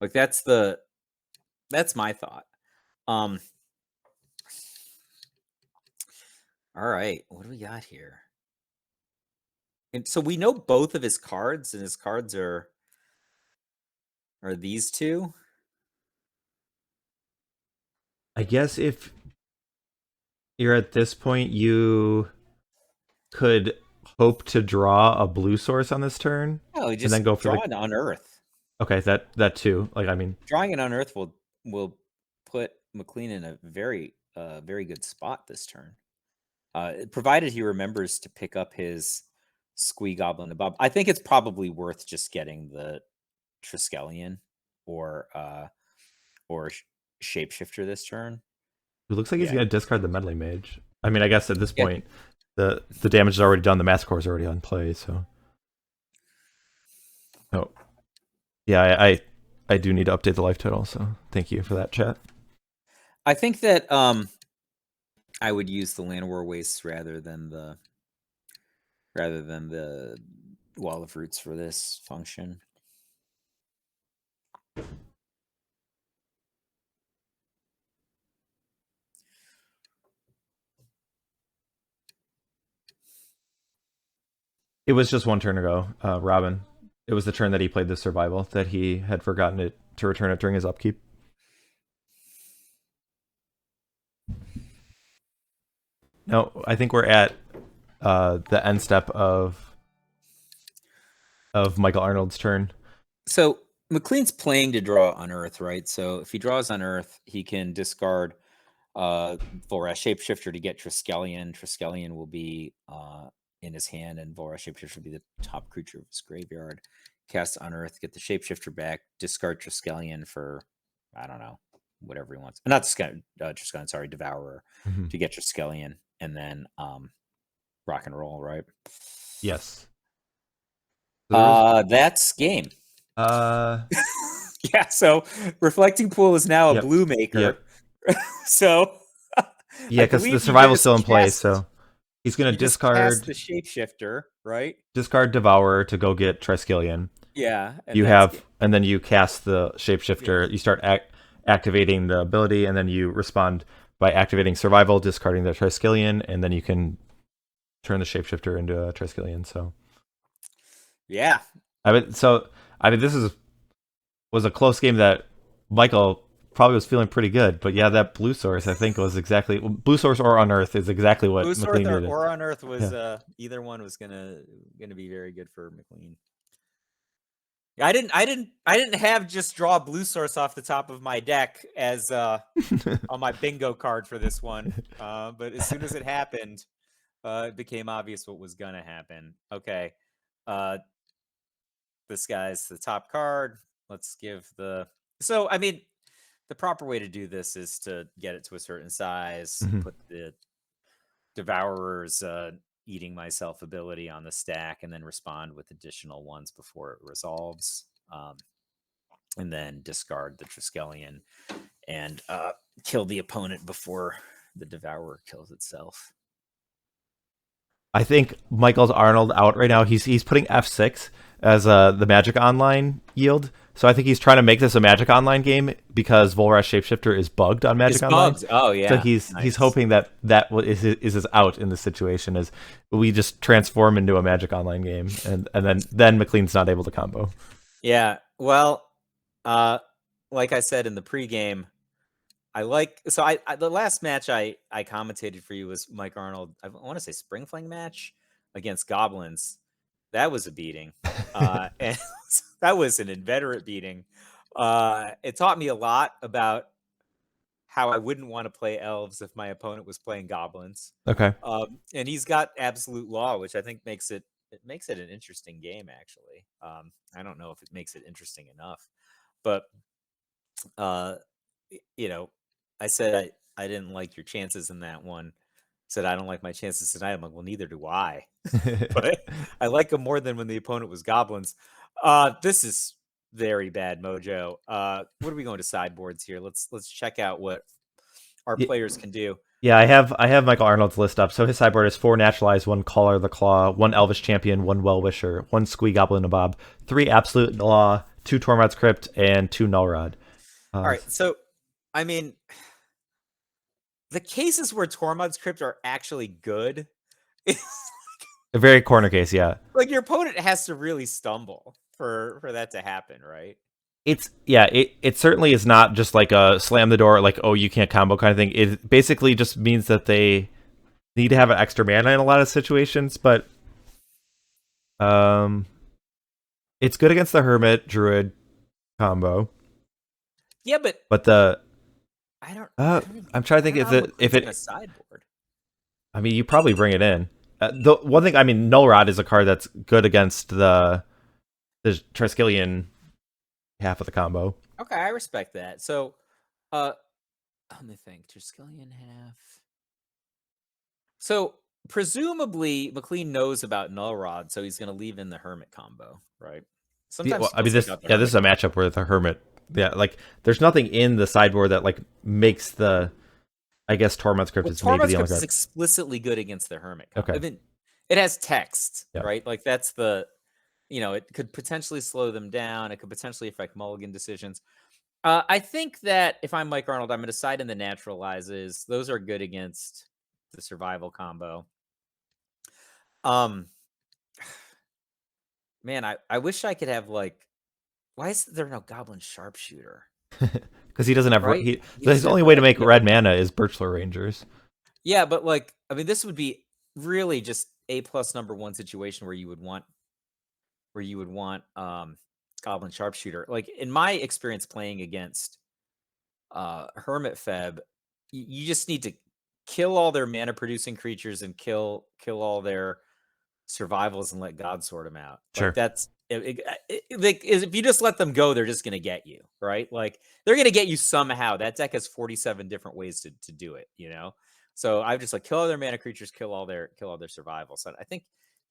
[SPEAKER 2] Like that's my thought. All right, what do we got here? And so we know both of his cards, and his cards are these two.
[SPEAKER 1] I guess if you're at this point, you could hope to draw a blue source on this turn.
[SPEAKER 2] Oh,
[SPEAKER 1] and then go for
[SPEAKER 2] draw an unearth.
[SPEAKER 1] Okay, that too. Like I mean,
[SPEAKER 2] Drawing an unearth will put McLean in a very very good spot this turn. Provided he remembers to pick up his Squee Goblin above. I think it's probably worth just getting the Triskelion or Shapeshifter this turn.
[SPEAKER 1] it looks like he's
[SPEAKER 2] Yeah.
[SPEAKER 1] gonna discard the meddling mage. I mean, I guess at this point, the damage is already done. The Masticore is already on play. So, oh, yeah, I do need to update the life total. So, thank you for that, chat.
[SPEAKER 2] I think that I would use the Llanowar wastes rather than the Wall of Roots for this function.
[SPEAKER 1] It was just one turn ago, Robin. It was the turn that he played the survival that he had forgotten it to return it during his upkeep. No, I think we're at the end step of Michael Arnold's turn.
[SPEAKER 2] So McLean's playing to draw Unearth, right? So if he draws Unearth, he can discard for a Shapeshifter to get Triskelion. Triskelion will be in his hand, and Volra Shapeshifter will be the top creature of his graveyard. Cast Unearth, get the Shapeshifter back, discard Triskelion for, I don't know, whatever he wants. Not Triskelion, sorry, Devourer to get Triskelion, and then rock and roll, right?
[SPEAKER 1] Yes.
[SPEAKER 2] That's game. Yeah, so Reflecting Pool is now a blue maker. So
[SPEAKER 1] yeah, because the survival's still in play, so he's going to discard
[SPEAKER 2] the Shapeshifter, right?
[SPEAKER 1] Discard Devourer to go get Triskelion.
[SPEAKER 2] Yeah.
[SPEAKER 1] And then you cast the Shapeshifter. Yeah. You start activating the ability, and then you respond by activating Survival, discarding the Triskelion, and then you can turn the Shapeshifter into a Triskelion. So,
[SPEAKER 2] yeah.
[SPEAKER 1] I mean, this was a close game that Michael probably was feeling pretty good, but yeah, that blue source I think was exactly blue source or unearth is exactly what
[SPEAKER 2] blue
[SPEAKER 1] McLean
[SPEAKER 2] source
[SPEAKER 1] needed.
[SPEAKER 2] Or unearth was either one was gonna be very good for McLean. Yeah, I didn't have just draw blue source off the top of my deck as on my bingo card for this one, but as soon as it happened, it became obvious what was gonna happen. Okay, this guy's the top card. Let's give so I mean. The proper way to do this is to get it to a certain size, put the Devourer's eating myself ability on the stack, and then respond with additional ones before it resolves. And then discard the Triskelion and kill the opponent before the Devourer kills itself.
[SPEAKER 1] I think Michael's Arnold out right now. He's putting F6 as the Magic Online yield. So I think he's trying to make this a Magic Online game because Volrash Shapeshifter is bugged on Magic Online.
[SPEAKER 2] Bugged. Oh yeah.
[SPEAKER 1] So he's hoping that is his out in this situation is we just transform into a Magic Online game and then McLean's not able to combo.
[SPEAKER 2] Yeah. Well, like I said in the pregame, I the last match I commentated for you was Mike Arnold. I want to say Spring Fling match against Goblins. That was a beating. And that was an inveterate beating. It taught me a lot about how I wouldn't want to play Elves if my opponent was playing Goblins.
[SPEAKER 1] Okay.
[SPEAKER 2] And he's got Absolute Law, which I think makes it an interesting game, actually. I don't know if it makes it interesting enough. But, you know, I said I didn't like your chances in that one. Said I don't like my chances tonight. I'm like, well, neither do I. But I like them more than when the opponent was Goblins. This is very bad mojo. What are we going to sideboards here? Let's check out what our players can do.
[SPEAKER 1] Yeah, I have Michael Arnold's list up. So his sideboard is 4 Naturalize, 1 Caller the Claw, 1 Elvish Champion, 1 Well-Wisher, 1 Squee Goblin Nabob, 3 Absolute Law, 2 Tormod's Crypt, and 2 Null Rod.
[SPEAKER 2] All right, so I mean, the cases where Tormod's Crypt are actually good,
[SPEAKER 1] a very corner case, yeah.
[SPEAKER 2] Like your opponent has to really stumble for that to happen, right?
[SPEAKER 1] It certainly is not just like a slam the door, like, oh, you can't combo kind of thing. It basically just means that they need to have an extra mana in a lot of situations, but it's good against the Hermit Druid combo.
[SPEAKER 2] Yeah, but
[SPEAKER 1] I'm trying to think if it
[SPEAKER 2] a sideboard.
[SPEAKER 1] I mean, you probably bring it in. The one thing, I mean, Null Rod is a card that's good against the Triskelion half of the combo.
[SPEAKER 2] Okay, I respect that. So, let me think. Triskelion half. So, presumably, McLean knows about Null Rod, so he's going to leave in the Hermit combo, right?
[SPEAKER 1] Sometimes, I mean, this is a matchup where the Hermit, like, there's nothing in the sideboard that like makes the, I guess, Tormod's Crypt is maybe the only card.
[SPEAKER 2] Is explicitly good against the Hermit combo.
[SPEAKER 1] Okay,
[SPEAKER 2] I mean, it has text, right? Like that's the. It could potentially slow them down. It could potentially affect mulligan decisions. I think that if I'm Mike Arnold, I'm going to side in the naturalizes. Those are good against the survival combo. Man, I wish I could have like, why is there no Goblin Sharpshooter?
[SPEAKER 1] Because he doesn't have his only way to make red mana is Birchlore Rangers.
[SPEAKER 2] Yeah, but like, I mean, this would be really just A+ #1 situation where you would want Goblin Sharpshooter. Like in my experience playing against Hermit FEB, you just need to kill all their mana producing creatures and kill all their survivals and let God sort them out.
[SPEAKER 1] Sure.
[SPEAKER 2] Like that's if you just let them go, they're just going to get you, right? Like they're going to get you somehow. That deck has 47 different ways to do it, So I just like kill all their mana creatures, kill all their survivals. So I think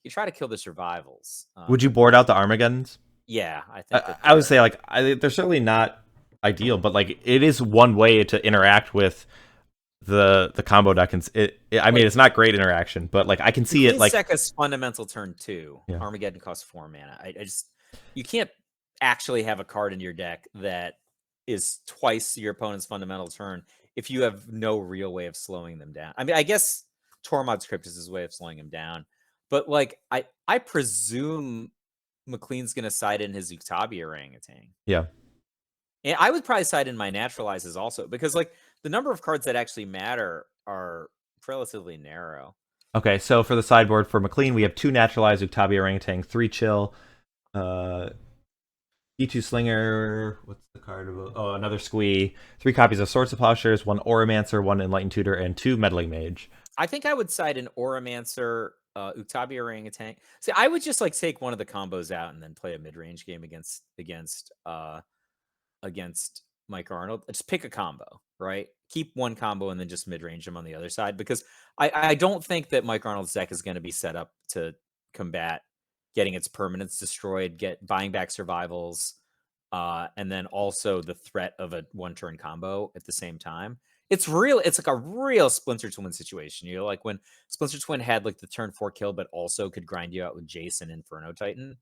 [SPEAKER 2] you try to kill the survivals.
[SPEAKER 1] Would you board out the Armageddons?
[SPEAKER 2] Yeah, I think
[SPEAKER 1] I would say like they're certainly not ideal, but like it is one way to interact with the combo deck. And I mean, it's not great interaction, but like I can see it like
[SPEAKER 2] Seka's fundamental turn 2. Yeah. Armageddon costs 4 mana. I just you can't actually have a card in your deck that is twice your opponent's fundamental turn if you have no real way of slowing them down. I mean, I guess Tormod's Crypt is his way of slowing him down. But like I presume McLean's gonna side in his Uktabi Orangutan.
[SPEAKER 1] Yeah.
[SPEAKER 2] And I would probably side in my naturalizes also, because like the number of cards that actually matter are relatively narrow.
[SPEAKER 1] Okay, so for the sideboard for McLean, we have 2 naturalized Uktabi Orangutan, 3 chill, E2 Slinger, what's the card? Oh, another Squee, 3 copies of Swords of Plowshares, 1 Oromancer, 1 Enlightened Tutor, and 2 Meddling Mage.
[SPEAKER 2] I think I would side in Oromancer, Uktabi Orangutan. See, I would just like take one of the combos out and then play a mid-range game against Mike Arnold. Just pick a combo, right? Keep one combo and then just mid-range him on the other side, because I don't think that Mike Arnold's deck is going to be set up to combat getting its permanents destroyed, buying back survivals, and then also the threat of a one-turn combo at the same time. It's like a real Splinter Twin situation. Like when Splinter Twin had like the turn 4 kill, but also could grind you out with Jason Inferno Titan,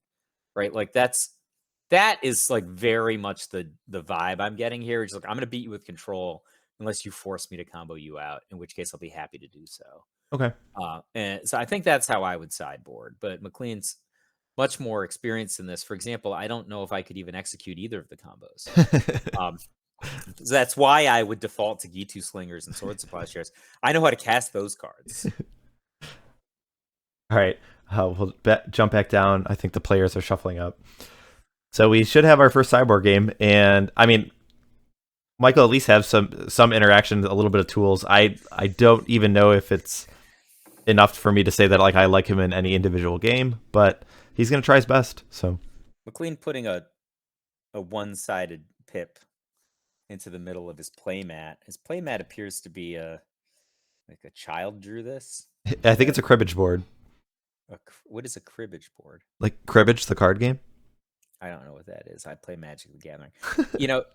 [SPEAKER 2] right? Like that's That is like very much the vibe I'm getting here. It's like, I'm going to beat you with control unless you force me to combo you out, in which case I'll be happy to do so.
[SPEAKER 1] Okay.
[SPEAKER 2] And so I think that's how I would sideboard. But McLean's much more experienced in this. For example, I don't know if I could even execute either of the combos. So that's why I would default to Gitu Slingers and Sword Supply Shares. I know how to cast those cards.
[SPEAKER 1] All right. We'll jump back down. I think the players are shuffling up. So we should have our first sideboard game. And I mean, Michael at least have some interaction, a little bit of tools. I don't even know if it's enough for me to say that like I like him in any individual game, but he's going to try his best. So
[SPEAKER 2] McLean putting a one-sided pip into the middle of his playmat. His playmat appears to be like a child drew this.
[SPEAKER 1] I think it's a cribbage board.
[SPEAKER 2] What is a cribbage board?
[SPEAKER 1] Like cribbage, the card game?
[SPEAKER 2] I don't know what that is. I play Magic the Gathering.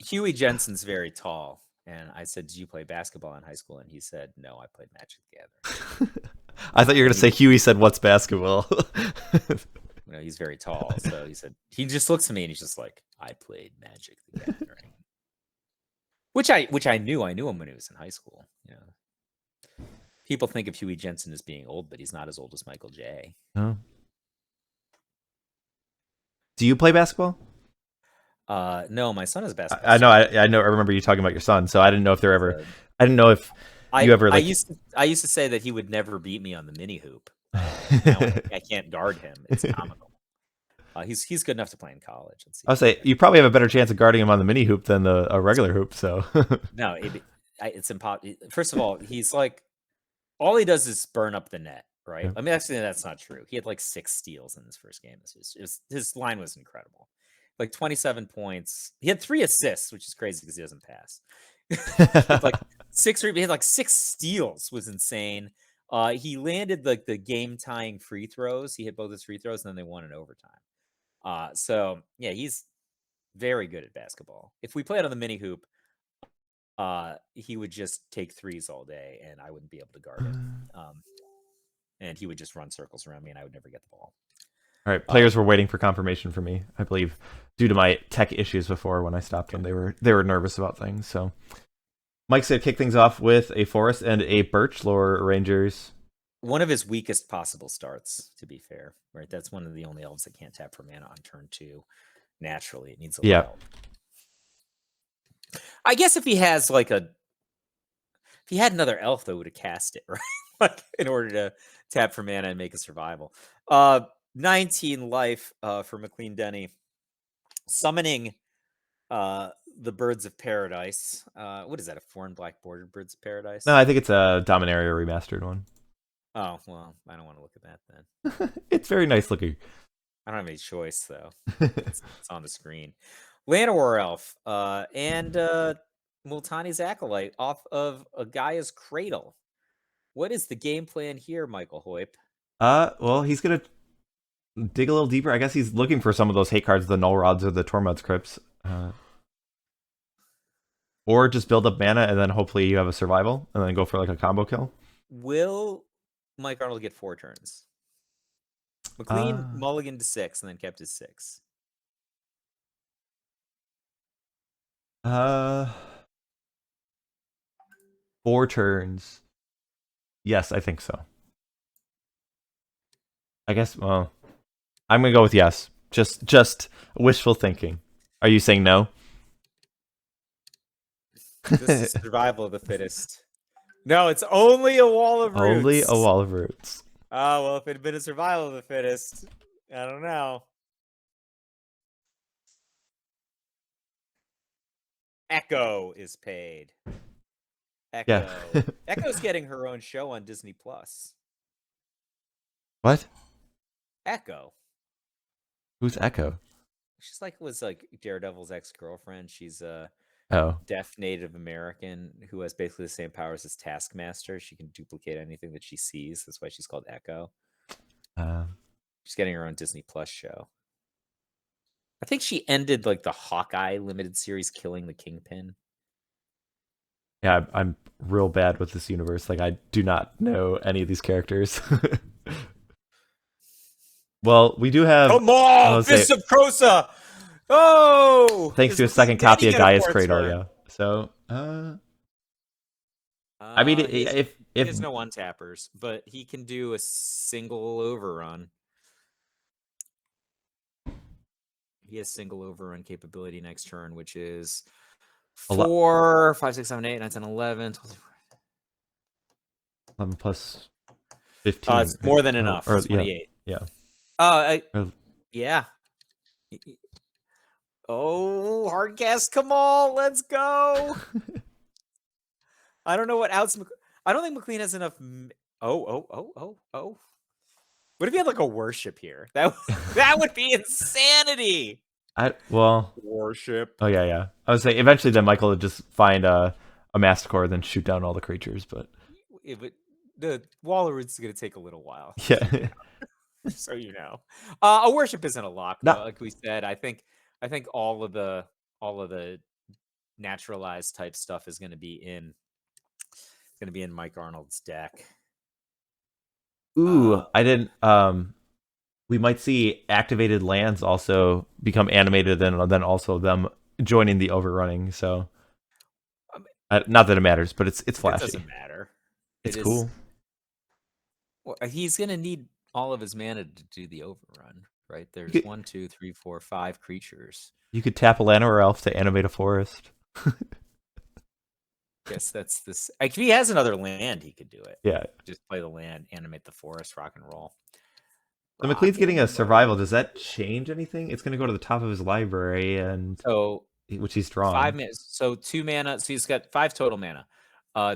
[SPEAKER 2] Huey Jensen's very tall. And I said, did you play basketball in high school? And he said, no, I played Magic the Gathering.
[SPEAKER 1] I thought you were going to say Huey said, what's basketball?
[SPEAKER 2] He's very tall. So he said, he just looks at me and he's just like, I played Magic the Gathering. Which I knew. I knew him when he was in high school. People think of Huey Jensen as being old, but he's not as old as Michael J.
[SPEAKER 1] Oh. Do you play basketball?
[SPEAKER 2] No, my son is a basketball.
[SPEAKER 1] I know. I know. I remember you talking about your son. So I didn't know if they're ever. I didn't know if you ever. Like,
[SPEAKER 2] I used to say that he would never beat me on the mini hoop. Now I can't guard him. It's comical. He's good enough to play in college.
[SPEAKER 1] I'll say you probably have a better chance of guarding him on the mini hoop than a regular hoop. So
[SPEAKER 2] no, it's impossible. First of all, he's like, all he does is burn up the net, right?
[SPEAKER 1] Yeah.
[SPEAKER 2] I mean, actually, that's not true. He had like 6 steals in his first game. His line was incredible. Like 27 points. He had 3 assists, which is crazy because he doesn't pass. Like he had like 6 steals, was insane. He landed like the game tying free throws. He hit both his free throws, and then they won in overtime. So yeah, he's very good at basketball. If we played on the mini hoop, he would just take threes all day, and I wouldn't be able to guard him. And he would just run circles around me, and I would never get the ball.
[SPEAKER 1] All right, players were waiting for confirmation from me, I believe, due to my tech issues before when I stopped them. They were nervous about things. So Mike's going to kick things off with a Forest and a Birchlore Rangers.
[SPEAKER 2] One of his weakest possible starts, to be fair. Right, that's one of the only elves that can't tap for mana on turn 2 naturally. It needs a little help. I guess if he had another elf that would have cast it, right? Like in order to tap for mana and make a survival. 19 life for McLean Denny. Summoning the Birds of Paradise. What is that, a 4 and black bordered Birds of Paradise?
[SPEAKER 1] No, I think it's a Dominaria remastered one.
[SPEAKER 2] Oh, well, I don't want to look at that then.
[SPEAKER 1] It's very nice looking.
[SPEAKER 2] I don't have any choice, though. It's on the screen. Llanowar Elf and Multani's Acolyte off of a Gaea's Cradle. What is the game plan here, Michael Hoyp?
[SPEAKER 1] Well, he's going to dig a little deeper. I guess he's looking for some of those hate cards, the Null Rods or the Tormod's Crypts. Or just build up mana and then hopefully you have a survival and then go for like a combo kill.
[SPEAKER 2] Will Mike Arnold get 4 turns? McLean mulliganed to 6 and then kept his 6.
[SPEAKER 1] 4 turns. Yes, I think so. I guess, well, I'm going to go with yes. Just wishful thinking. Are you saying no?
[SPEAKER 2] This is survival of the fittest. No, it's only a wall of roots.
[SPEAKER 1] Only a wall of roots.
[SPEAKER 2] Oh, well, if it had been a survival of the fittest, I don't know. Echo is paid. Echo.
[SPEAKER 1] Yeah.
[SPEAKER 2] Echo's getting her own show on Disney Plus.
[SPEAKER 1] What?
[SPEAKER 2] Echo.
[SPEAKER 1] Who's Echo?
[SPEAKER 2] She's was Daredevil's ex-girlfriend. She's a deaf Native American who has basically the same powers as Taskmaster. She can duplicate anything that she sees. That's why she's called Echo. She's getting her own Disney Plus show. I think she ended the Hawkeye limited series killing the Kingpin.
[SPEAKER 1] Yeah, I'm real bad with this universe. I do not know any of these characters. Well, we do have...
[SPEAKER 2] Kamahl! Fist of Krosa! Oh,
[SPEAKER 1] Thanks to a second copy of Gaia's Cradle, yeah. So, I mean,
[SPEAKER 2] he
[SPEAKER 1] if
[SPEAKER 2] has no untappers, but he can do a single overrun. He has single overrun capability next turn, which is 4, 5, 6, 7, 8, 9, 10, 11, 12,
[SPEAKER 1] 11 plus 15.
[SPEAKER 2] It's more than enough.
[SPEAKER 1] Or,
[SPEAKER 2] 28.
[SPEAKER 1] Yeah.
[SPEAKER 2] Yeah. Oh, hard cast Kamahl. Let's go. I don't know what else. I don't think McLean has enough. Oh. What if he had like a worship here? That would be insanity.
[SPEAKER 1] Worship. Oh yeah. I would say eventually then Michael would just find a Masticore, then shoot down all the creatures. But
[SPEAKER 2] the Walrus is going to take a little while.
[SPEAKER 1] Yeah.
[SPEAKER 2] So you know, a worship isn't a lock. No. Like we said, I think all of the naturalized type stuff is going to be in. Going to be in Mike Arnold's deck.
[SPEAKER 1] Ooh, I didn't. We might see activated lands also become animated, and then also them joining the overrunning. So, not that it matters, but it's flashy.
[SPEAKER 2] It doesn't matter.
[SPEAKER 1] It's cool.
[SPEAKER 2] Well, he's gonna need all of his mana to do the overrun, right? There's 1, 2, 3, 4, 5 creatures.
[SPEAKER 1] You could tap a Llanowar Elf to animate a forest.
[SPEAKER 2] Yes, that's this. If he has another land, he could do it.
[SPEAKER 1] Yeah.
[SPEAKER 2] Just play the land, animate the forest, rock and roll.
[SPEAKER 1] So McLean's getting a survival. Does that change anything? It's going to go to the top of his library, which he's drawing.
[SPEAKER 2] 5 mana. So 2 mana. So he's got 5 total mana.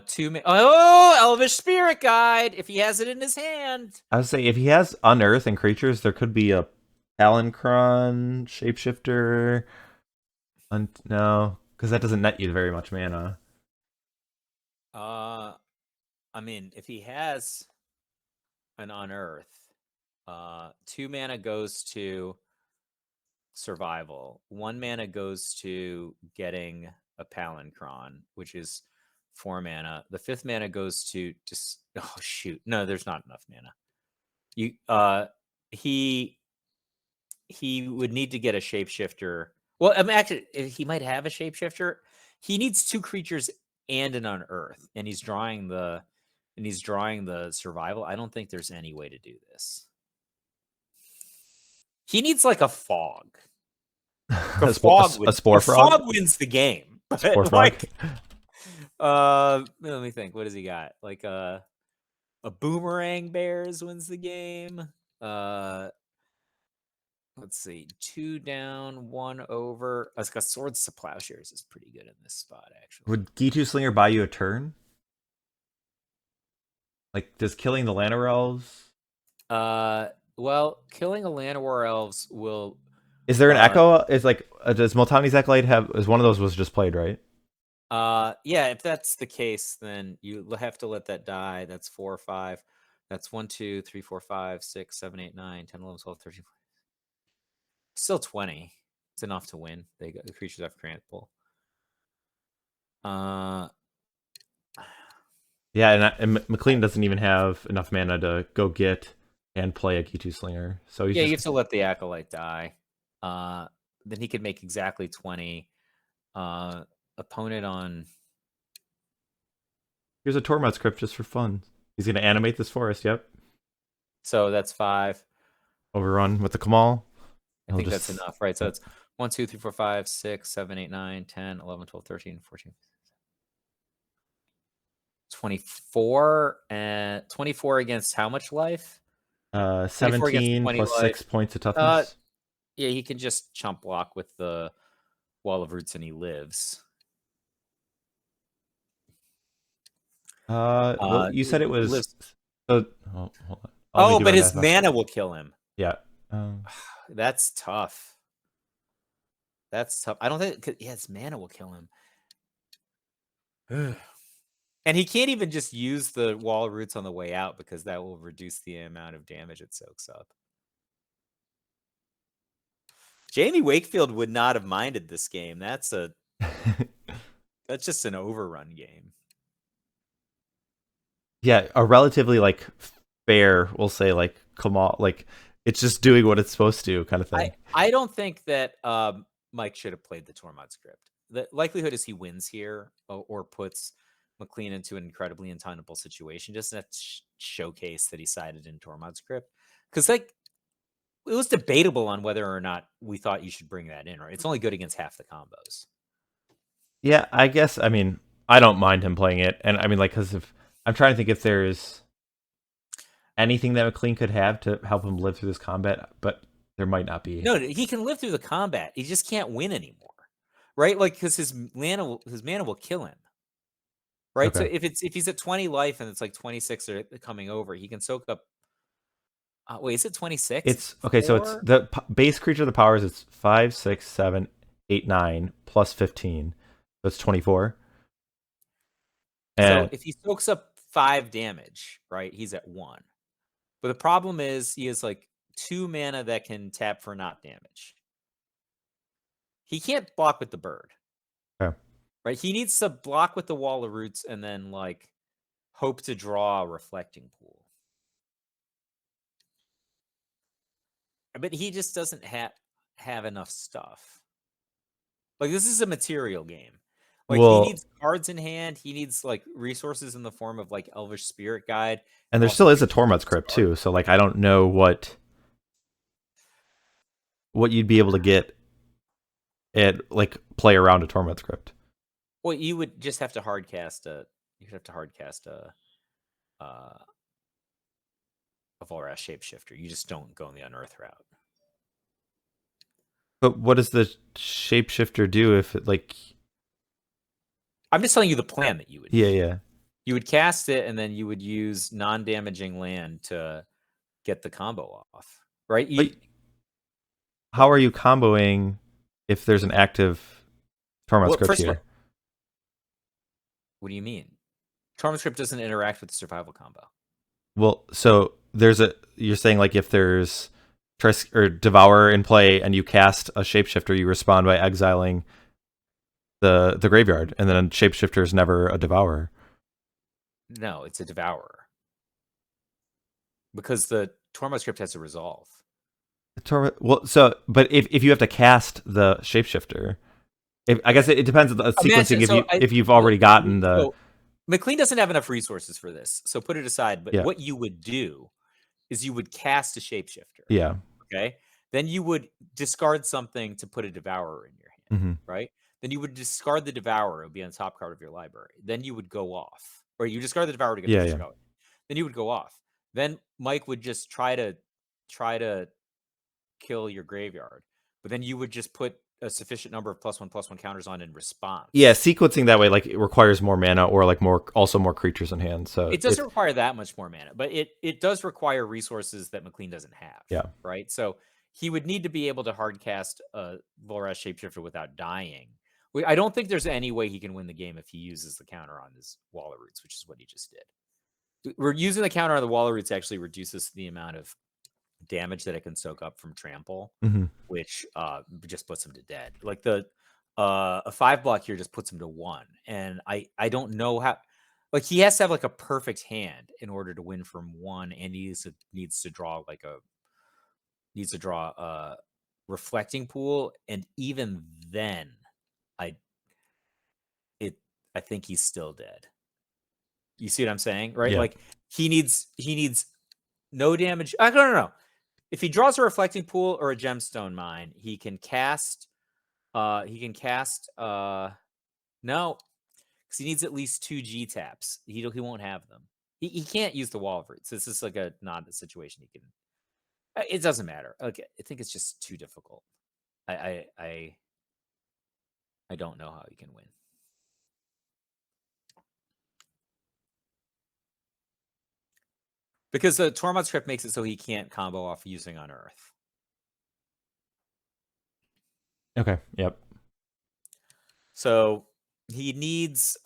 [SPEAKER 2] 2 mana. Oh, Elvish Spirit Guide. If he has it in his hand.
[SPEAKER 1] I would say if he has Unearth and creatures, there could be a Palancron, Shapeshifter. No, because that doesn't net you very much mana.
[SPEAKER 2] I mean, if he has an Unearth, 2 mana goes to survival. 1 mana goes to getting a Palancron, which is 4 mana. The 5th mana goes to just no, there's not enough mana. He would need to get a Shapeshifter. Well, I mean, actually, he might have a Shapeshifter. He needs 2 creatures and an Unearth, and he's drawing the survival. I don't think there's any way to do this. He needs like a fog. A spore frog. Fog wins the game.
[SPEAKER 1] Spore frog.
[SPEAKER 2] Let me think. What does he got? Like a boomerang bears wins the game. Let's see. 2 down, 1 over. It's got Swords to Plowshares is pretty good in this spot, actually.
[SPEAKER 1] Would Gitu Slinger buy you a turn? Like, does killing the Llanowar Elves?
[SPEAKER 2] Well, killing a Llanowar Elves will.
[SPEAKER 1] Is there an echo? Is like does Multani's Acolyte have? Is one of those was just played, right?
[SPEAKER 2] Yeah. If that's the case, then you have to let that die. That's 4 or 5. That's 1, 2, 3, 4, 5, 6, 7, 8, 9, 10, 11, 12, 13. Still 20. It's enough to win. The creatures have trample.
[SPEAKER 1] Yeah, and McLean doesn't even have enough mana to go get and play a Gitu Slinger. So
[SPEAKER 2] you have to let the Acolyte die. Then he could make exactly 20. Opponent on.
[SPEAKER 1] Here's a Tormod script just for fun. He's going to animate this forest. Yep.
[SPEAKER 2] So that's 5.
[SPEAKER 1] Overrun with the Kamahl.
[SPEAKER 2] I think that's enough, right? So it's 1, 2, 3, 4, 5, 6, 7, 8, 9, 10, 11, 12, 13, 14, 24 and 24 against how much life?
[SPEAKER 1] 17 plus 6 points of toughness.
[SPEAKER 2] Yeah, he can just chump block with the Wall of Roots and he lives.
[SPEAKER 1] Well, you said it was.
[SPEAKER 2] Hold on. But his mana will kill him.
[SPEAKER 1] Yeah.
[SPEAKER 2] That's tough. That's tough. I don't think. His mana will kill him. And he can't even just use the Wall of Roots on the way out because that will reduce the amount of damage it soaks up. Jamie Wakefield would not have minded this game. That's just an overrun game.
[SPEAKER 1] Yeah, a relatively like fair, we'll say, like Kamahl, like it's just doing what it's supposed to, kind of thing.
[SPEAKER 2] I don't think that Mike should have played the Tormod script. The likelihood is he wins here or puts McLean into an incredibly untenable situation just to showcase that he sided in Tormod script. Because like it was debatable on whether or not we thought you should bring that in, right? It's only good against half the combos.
[SPEAKER 1] Yeah, I guess. I mean, I don't mind him playing it, and I mean, like, because if I'm trying to think if there's anything that McLean could have to help him live through this combat, but there might not be.
[SPEAKER 2] No, he can live through the combat. He just can't win anymore, right? Like because his mana will kill him, right?
[SPEAKER 1] Okay.
[SPEAKER 2] So if he's at 20 life and it's like 26 are coming over, he can soak up. Wait, is it 26?
[SPEAKER 1] It's okay. So it's the base creature of the powers. It's 5, 6, 7, 8, 9 plus 15. That's 24.
[SPEAKER 2] So if he soaks up 5 damage, right, he's at 1. But the problem is he has like 2 mana that can tap for not damage. He can't block with the bird.
[SPEAKER 1] Okay.
[SPEAKER 2] Right? He needs to block with the Wall of Roots and then like hope to draw a reflecting pool. But he just doesn't have enough stuff. Like this is a material game. Like he needs cards in hand. He needs like resources in the form of like Elvish Spirit Guide.
[SPEAKER 1] And there still is a Tormod script too. So like I don't know what you'd be able to get at like play around a Tormod script.
[SPEAKER 2] Well, you would just have to hardcast a. You'd have to hardcast a Volrath Shapeshifter. You just don't go in the Unearth route.
[SPEAKER 1] But what does the Shapeshifter do if it like?
[SPEAKER 2] I'm just telling you the plan that you would.
[SPEAKER 1] Yeah.
[SPEAKER 2] You would cast it, and then you would use non-damaging land to get the combo off, right?
[SPEAKER 1] How are you comboing if there's an active Tormod script here?
[SPEAKER 2] What do you mean? Tormod script doesn't interact with the survival combo.
[SPEAKER 1] Well, so you're saying like if there's or Devour in play and you cast a Shapeshifter, you respond by exiling the graveyard, and then a Shapeshifter is never a Devourer.
[SPEAKER 2] No, it's a Devourer. Because the Tormod script has to resolve.
[SPEAKER 1] But if you have to cast the Shapeshifter, I guess it depends on the sequencing. If you've already gotten the...
[SPEAKER 2] So McLean doesn't have enough resources for this, so put it aside. But what you would do is you would cast a Shapeshifter.
[SPEAKER 1] Yeah.
[SPEAKER 2] Okay? Then you would discard something to put a Devourer in your hand, right? Then you would discard the Devourer. It would be on the top card of your library. Then you would go off. Or you discard the Devourer to get the going. Then you would go off. Then Mike would just try to kill your graveyard. But then you would just put a sufficient number of +1/+1 counters on in response.
[SPEAKER 1] Yeah, sequencing that way like it requires more mana or like more creatures in hand. So
[SPEAKER 2] it doesn't require that much more mana, but it does require resources that McLean doesn't have.
[SPEAKER 1] Yeah.
[SPEAKER 2] Right. So he would need to be able to hardcast a Volrath Shapeshifter without dying. I don't think there's any way he can win the game if he uses the counter on his Wall of Roots, which is what he just did. We're using the counter on the Wall of Roots actually reduces the amount of damage that it can soak up from trample, which just puts him to dead. Like a 5 block here just puts him to 1, and I don't know how. Like he has to have like a perfect hand in order to win from 1, and he needs to draw a reflecting pool, and even then, I think he's still dead. You see what I'm saying, right?
[SPEAKER 1] Yeah.
[SPEAKER 2] Like he needs no damage. I don't know. If he draws a reflecting pool or a gemstone mine, he can cast. No, because he needs at least 2 G taps. He won't have them. He can't use the Wall of Roots. This is like not a situation he can. It doesn't matter. Okay, I think it's just too difficult. I don't know how he can win. Because the Tormod script makes it so he can't combo off using Unearth.
[SPEAKER 1] Okay. Yep.
[SPEAKER 2] So he needs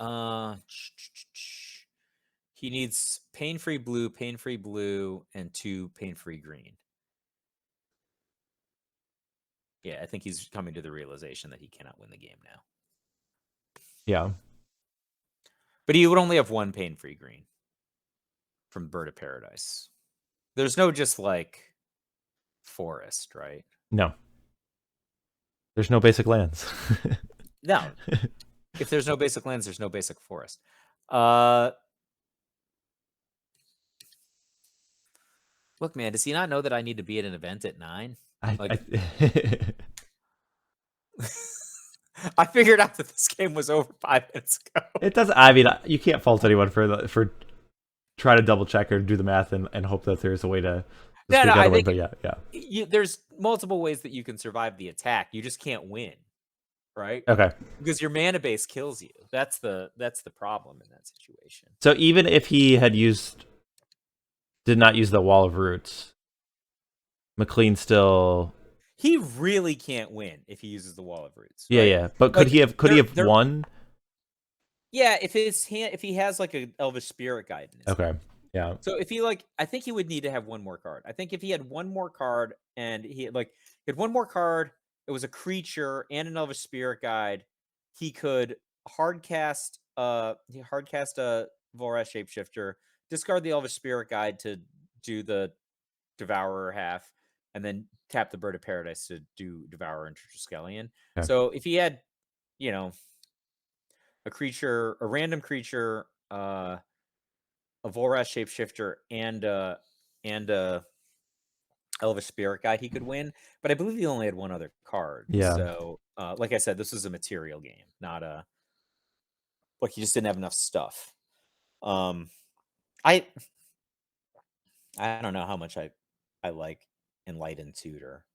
[SPEAKER 2] pain-free blue, and 2 pain-free green. Yeah, I think he's coming to the realization that he cannot win the game now.
[SPEAKER 1] Yeah.
[SPEAKER 2] But he would only have 1 pain-free green from Bird of Paradise. There's no just like forest, right?
[SPEAKER 1] No. There's no basic lands.
[SPEAKER 2] No. If there's no basic lands, there's no basic forest. Look, man, does he not know that I need to be at an event at 9? I figured out that this game was over 5 minutes ago.
[SPEAKER 1] It does. I mean, you can't fault anyone for trying to double check or do the math and hope that there's a way to.
[SPEAKER 2] I think,
[SPEAKER 1] but yeah.
[SPEAKER 2] There's multiple ways that you can survive the attack. You just can't win, right?
[SPEAKER 1] Okay.
[SPEAKER 2] Because your mana base kills you. That's the problem in that situation.
[SPEAKER 1] So even if he did not use the Wall of Roots, McLean still.
[SPEAKER 2] He really can't win if he uses the Wall of Roots.
[SPEAKER 1] Right? Yeah. But could he have won?
[SPEAKER 2] Yeah, if he has like an Elvish Spirit Guide.
[SPEAKER 1] Okay. Yeah.
[SPEAKER 2] So if he I think he would need to have one more card. I think if he had one more card and he had one more card, it was a creature and an Elvish Spirit Guide, he could hardcast a Volrath Shapeshifter, discard the Elvish Spirit Guide to do the Devourer half, and then tap the Bird of Paradise to do Devourer and Triskelion. Okay. So if he had, a random creature, a Volrath Shapeshifter, and Elvish Spirit Guide, he could win. But I believe he only had one other card.
[SPEAKER 1] Yeah.
[SPEAKER 2] So, like I said, this was a material game, not he just didn't have enough stuff. I don't know how much I like Enlightened Tutor.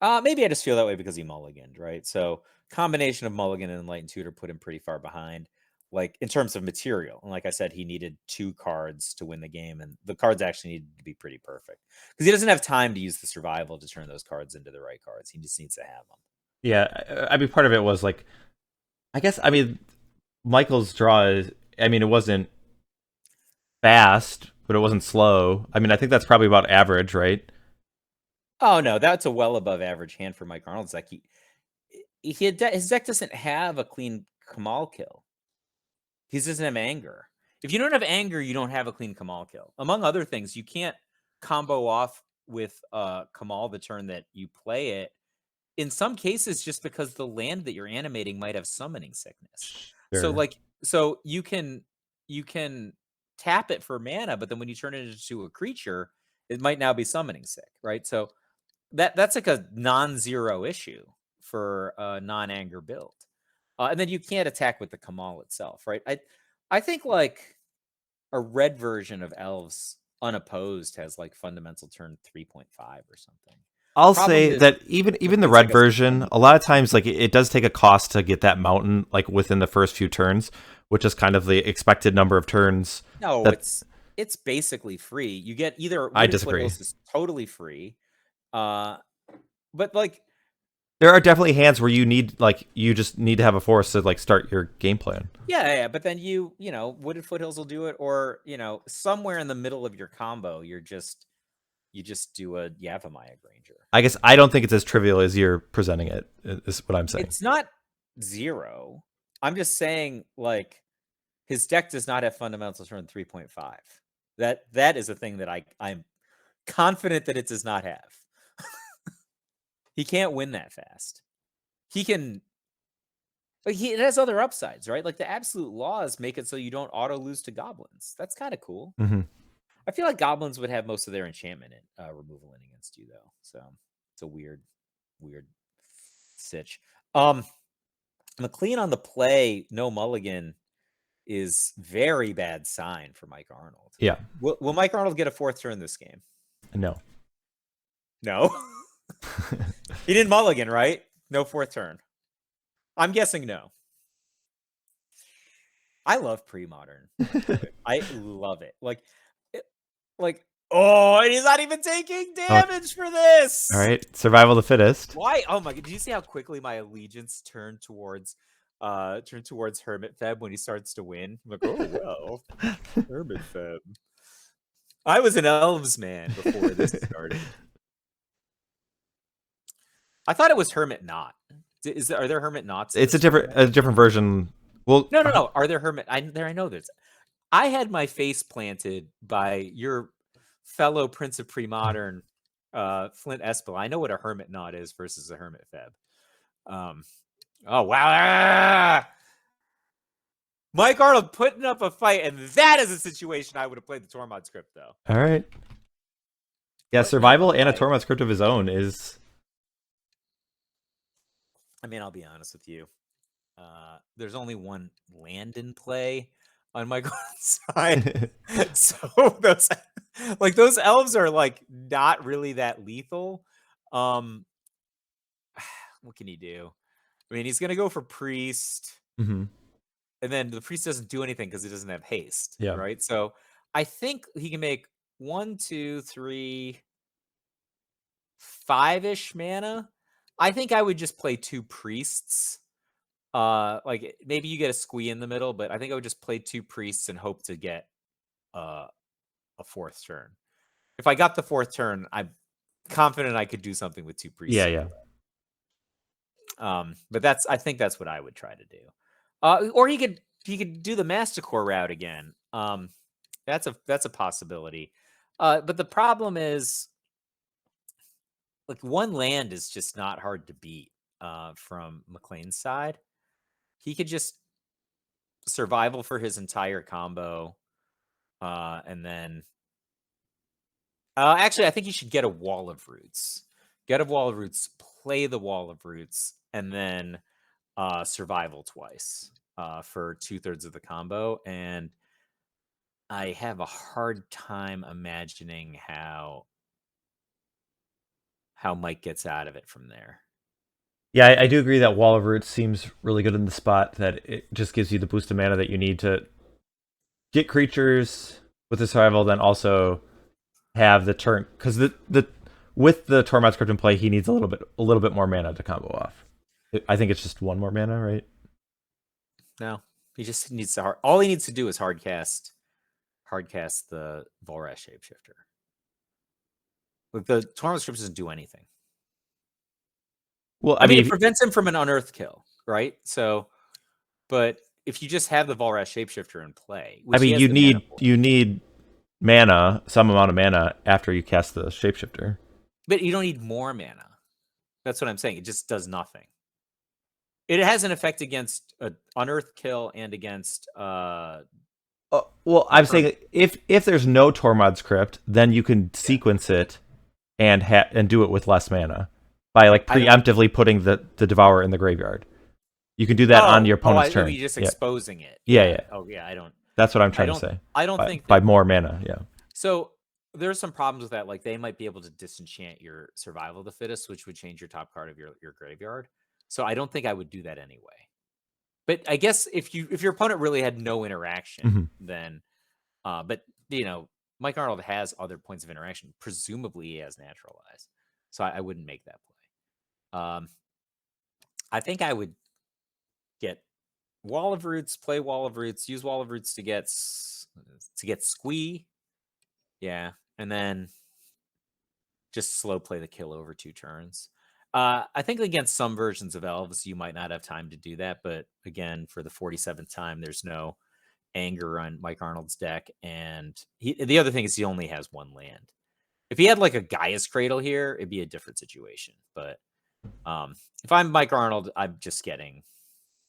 [SPEAKER 2] Maybe I just feel that way because he mulliganed, right? So combination of mulligan and Enlightened Tutor put him pretty far behind, in terms of material. And like I said, he needed 2 cards to win the game, and the cards actually needed to be pretty perfect because he doesn't have time to use the survival to turn those cards into the right cards. He just needs to have them.
[SPEAKER 1] Yeah, I mean, part of it was Michael's draw is, it wasn't fast, but it wasn't slow. I mean, I think that's probably about average, right?
[SPEAKER 2] Oh no, that's a well above average hand for Mike Arnold's deck. His deck doesn't have a clean Kamahl kill. He doesn't have anger. If you don't have anger, you don't have a clean Kamahl kill. Among other things, you can't combo off with Kamahl the turn that you play it. In some cases, just because the land that you're animating might have summoning sickness. Sure. So you can tap it for mana, but then when you turn it into a creature, it might now be summoning sick, right? So that's like a non-zero issue for a non-anger build. And then you can't attack with the Kamahl itself, right? I think a red version of Elves unopposed has fundamental turn 3.5 or something.
[SPEAKER 1] I'll say that even the red version, a lot of times it does take a cost to get that mountain within the first few turns, which is kind of the expected number of turns.
[SPEAKER 2] No, it's basically free. You get either.
[SPEAKER 1] I disagree.
[SPEAKER 2] It's totally free. But
[SPEAKER 1] there are definitely hands where you need you just need to have a forest to start your game plan.
[SPEAKER 2] Yeah, but then you Wooded Foothills will do it, or somewhere in the middle of your combo, you just do a Yavimaya Granger.
[SPEAKER 1] I guess I don't think it's as trivial as you're presenting it, is what I'm saying.
[SPEAKER 2] It's not 0. I'm just saying his deck does not have fundamental turn 3.5. That is a thing that I'm confident that it does not have. He can't win that fast. He can. It has other upsides, right? The absolute laws make it so you don't auto lose to goblins. That's kind of cool.
[SPEAKER 1] Mm-hmm.
[SPEAKER 2] I feel like goblins would have most of their enchantment removal in against you, though. So it's a weird sitch. McLean on the play, no mulligan, is very bad sign for Mike Arnold.
[SPEAKER 1] Yeah.
[SPEAKER 2] Will Mike Arnold get a 4th turn this game?
[SPEAKER 1] No.
[SPEAKER 2] No? He didn't mulligan, right? No 4th turn. I'm guessing no. I love Premodern. I love it. And he's not even taking damage for this.
[SPEAKER 1] All right, survival of the fittest.
[SPEAKER 2] Why? Oh my god! Did you see how quickly my allegiance turned towards Hermit FEB when he starts to win? I'm like, oh well, Hermit FEB. I was an Elves man before this started. I thought it was Hermit Not. Are there Hermit Nots?
[SPEAKER 1] It's a different version. Well,
[SPEAKER 2] no. Are there Hermit? I know there's. I had my face planted by your fellow Prince of Premodern, Flint Espel. I know what a Hermit Knot is versus a Hermit FEB. Oh wow! Mike Arnold putting up a fight, and that is a situation I would have played the Tormod script though.
[SPEAKER 1] All right. Yeah,
[SPEAKER 2] What land
[SPEAKER 1] survival
[SPEAKER 2] to
[SPEAKER 1] and a
[SPEAKER 2] play?
[SPEAKER 1] Tormod script of his own is.
[SPEAKER 2] I mean, I'll be honest with you. There's only one land in play on Mike Arnold's side, so those elves are like not really that lethal. What can he do? I mean, he's gonna go for priest.
[SPEAKER 1] Mm-hmm.
[SPEAKER 2] And then the priest doesn't do anything because he doesn't have haste.
[SPEAKER 1] Yeah.
[SPEAKER 2] Right. So I think he can make 1, 2, 3, 5-ish mana. I think I would just play 2 priests. Like maybe you get a squee in the middle, but I think I would just play 2 priests and hope to get a 4th turn. If I got the 4th turn, I'm confident I could do something with 2 priests.
[SPEAKER 1] Yeah.
[SPEAKER 2] But I think that's what I would try to do. Or he could do the Masticore route again. That's a possibility. But the problem is, like, one land is just not hard to beat from McLean's side. He could just survival for his entire combo, and then actually, I think you should get a Wall of Roots. Get a Wall of Roots, play the Wall of Roots, and then survival twice for 2/3 of the combo. And I have a hard time imagining how Mike gets out of it from there.
[SPEAKER 1] Yeah, I do agree that Wall of Roots seems really good in the spot, that it just gives you the boost of mana that you need to get creatures with the survival, then also have the turn, because with the Tormod script in play, he needs a little bit more mana to combo off. I think it's just 1 more mana, right?
[SPEAKER 2] No, he just needs to all he needs to do is hardcast the Volrash Shapeshifter. Like, the Tormod script doesn't do anything.
[SPEAKER 1] Well,
[SPEAKER 2] I mean, it prevents him from an unearthed kill, right? So, but if you just have the Volrash Shapeshifter in play,
[SPEAKER 1] I mean, you need mana, some amount of mana after you cast the Shapeshifter.
[SPEAKER 2] But you don't need more mana. That's what I'm saying. It just does nothing. It has an effect against an unearthed kill and against
[SPEAKER 1] well, I'm saying if there's no Tormod script, then you can sequence it and do it with less mana by like preemptively putting the Devourer in the graveyard. You can do that on your opponent's turn.
[SPEAKER 2] You're just exposing it.
[SPEAKER 1] Yeah.
[SPEAKER 2] Oh yeah, I don't.
[SPEAKER 1] That's what I'm trying to say.
[SPEAKER 2] I don't think
[SPEAKER 1] by more mana. Yeah.
[SPEAKER 2] So there's some problems with that. Like, they might be able to disenchant your Survival of the Fittest, which would change your top card of your graveyard. So I don't think I would do that anyway. But I guess if your opponent really had no interaction, then, but Mike Arnold has other points of interaction. Presumably, he has Naturalize, so I wouldn't make that play. I think I would get Wall of Roots, play Wall of Roots, use Wall of Roots to get Squee, yeah, and then just slow play the kill over 2 turns. I think against some versions of Elves, you might not have time to do that. But again, for the 47th time, there's no anger on Mike Arnold's deck. And the other thing is he only has 1 land. If he had like a Gaia's Cradle here, it'd be a different situation. But if I'm Mike Arnold, I'm getting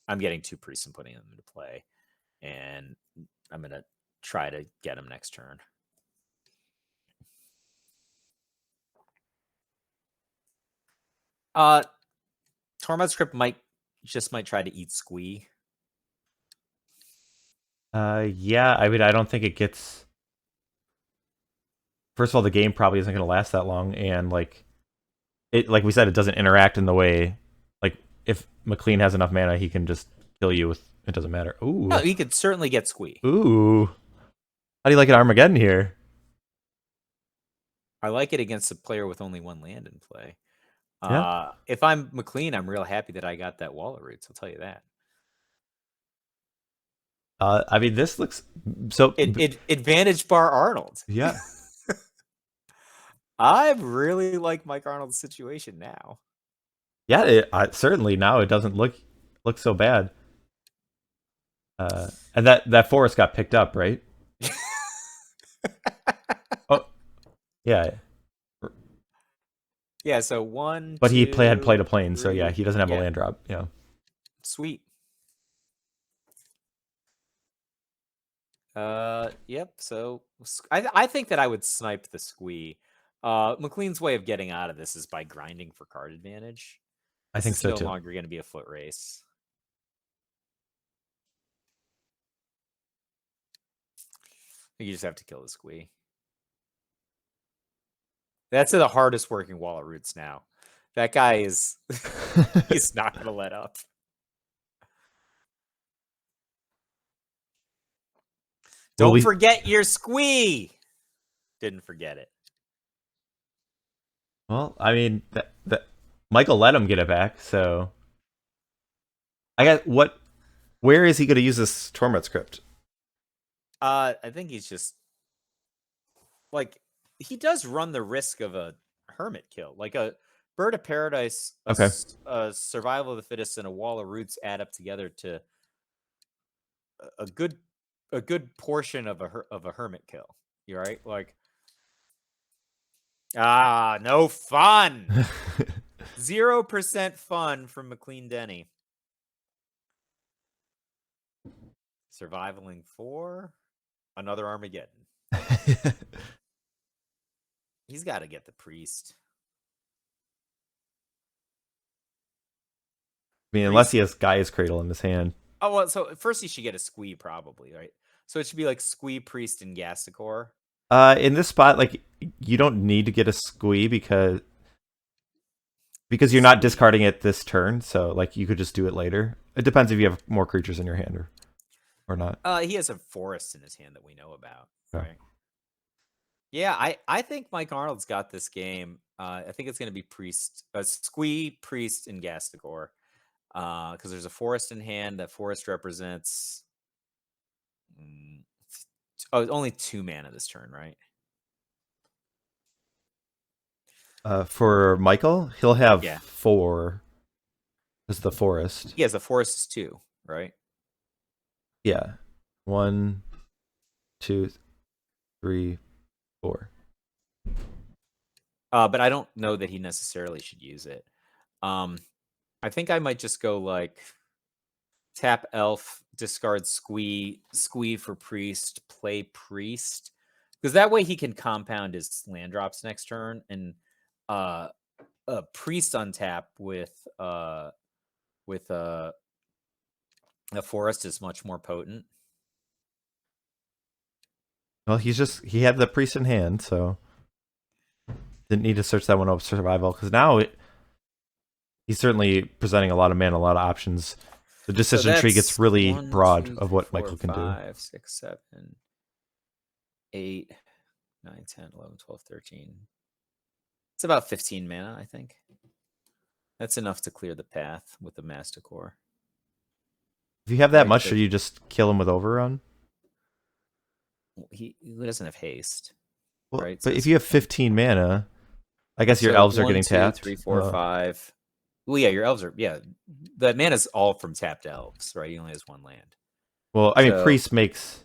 [SPEAKER 2] 2 priests and putting them into play. And I'm going to try to get him next turn. Tormod script might try to eat Squee.
[SPEAKER 1] Yeah, I mean, I don't think it gets. First of all, the game probably isn't going to last that long, and like we said, it doesn't interact in the way. Like, if McLean has enough mana, he can just kill you with. It doesn't matter. Ooh.
[SPEAKER 2] No, he could certainly get Squee.
[SPEAKER 1] Ooh. How do you like an Armageddon here?
[SPEAKER 2] I like it against a player with only 1 land in play.
[SPEAKER 1] Yeah.
[SPEAKER 2] If I'm McLean, I'm real happy that I got that Wall of Roots. I'll tell you that.
[SPEAKER 1] I mean, this looks so.
[SPEAKER 2] Advantage bar Arnold.
[SPEAKER 1] Yeah.
[SPEAKER 2] I really like Mike Arnold's situation now.
[SPEAKER 1] Yeah, certainly now it doesn't look so bad. And that forest got picked up, right? Oh, yeah.
[SPEAKER 2] Yeah, so one,
[SPEAKER 1] But he had played a
[SPEAKER 2] two,
[SPEAKER 1] plane, so yeah,
[SPEAKER 2] three.
[SPEAKER 1] he doesn't have a
[SPEAKER 2] Yeah,
[SPEAKER 1] land drop. Yeah.
[SPEAKER 2] sweet.
[SPEAKER 1] Will he?
[SPEAKER 2] Yeah, sweet. Yep. So I think that I would snipe the Squee. McLean's way of getting out of this is by grinding for card advantage.
[SPEAKER 1] I
[SPEAKER 2] This
[SPEAKER 1] think
[SPEAKER 2] is
[SPEAKER 1] so
[SPEAKER 2] no
[SPEAKER 1] too.
[SPEAKER 2] longer going to be a foot race. You just have to kill the Squee. That's the hardest working wall of roots now. That guy is he's not going to let up. Don't forget your Squee. Didn't forget it.
[SPEAKER 1] Well, I mean, that Michael let him get it back, so I got what. Where is he going to use this Torment script?
[SPEAKER 2] I think he's just like he does run the risk of a hermit kill, like a Bird of Paradise,
[SPEAKER 1] Okay.
[SPEAKER 2] a Survival of the Fittest, and a Wall of Roots add up together to a good portion of a hermit kill. You right? Like no fun. 0% fun from McLean Denny. Survivaling for another Armageddon. He's got to get the priest.
[SPEAKER 1] I mean, unless he has Gaia's Cradle in his hand.
[SPEAKER 2] Oh, well, so first he should get a Squee, probably, right? So it should be like Squee, Priest, and Masticore.
[SPEAKER 1] In this spot, like, you don't need to get a Squee because you're not discarding it this turn, so like you could just do it later. It depends if you have more creatures in your hand or not.
[SPEAKER 2] He has a forest in his hand that we know about,
[SPEAKER 1] Okay.
[SPEAKER 2] right? Yeah, I think Mike Arnold's got this game. I think it's going to be Priest, Squee, Priest, and Masticore. Because there's a forest in hand. That forest represents only 2 mana this turn, right?
[SPEAKER 1] For Michael, he'll have
[SPEAKER 2] Yeah.
[SPEAKER 1] 4 as the forest.
[SPEAKER 2] He has a forest is 2, right?
[SPEAKER 1] Yeah. 1, 2, 3, 4.
[SPEAKER 2] But I don't know that he necessarily should use it. I think I might just go like tap elf, discard Squee, Squee for priest, play priest, because that way he can compound his land drops next turn, and a priest untap with a forest is much more potent.
[SPEAKER 1] Well, he had the priest in hand, so didn't need to search that one up survival because now he's certainly presenting a lot of mana, a lot of options. The decision tree gets really
[SPEAKER 2] 1,
[SPEAKER 1] broad
[SPEAKER 2] 2,
[SPEAKER 1] of what
[SPEAKER 2] 4,
[SPEAKER 1] Michael can
[SPEAKER 2] 5, 6, 7, 8, 9, 10, 11, 12, 13. It's about 15 mana, I think. That's enough to clear the path with the Masticore.
[SPEAKER 1] If you have that
[SPEAKER 2] Right,
[SPEAKER 1] much,
[SPEAKER 2] so
[SPEAKER 1] should you just kill him with Overrun?
[SPEAKER 2] he doesn't have haste,
[SPEAKER 1] Well,
[SPEAKER 2] right?
[SPEAKER 1] but
[SPEAKER 2] So
[SPEAKER 1] if you have 15 mana, I guess your
[SPEAKER 2] so
[SPEAKER 1] elves are
[SPEAKER 2] 1,
[SPEAKER 1] getting
[SPEAKER 2] 2,
[SPEAKER 1] tapped.
[SPEAKER 2] 3, 4, 5. Well, yeah, your elves are That mana's all from tapped elves, right? He only has 1 land.
[SPEAKER 1] Well, I mean, priest makes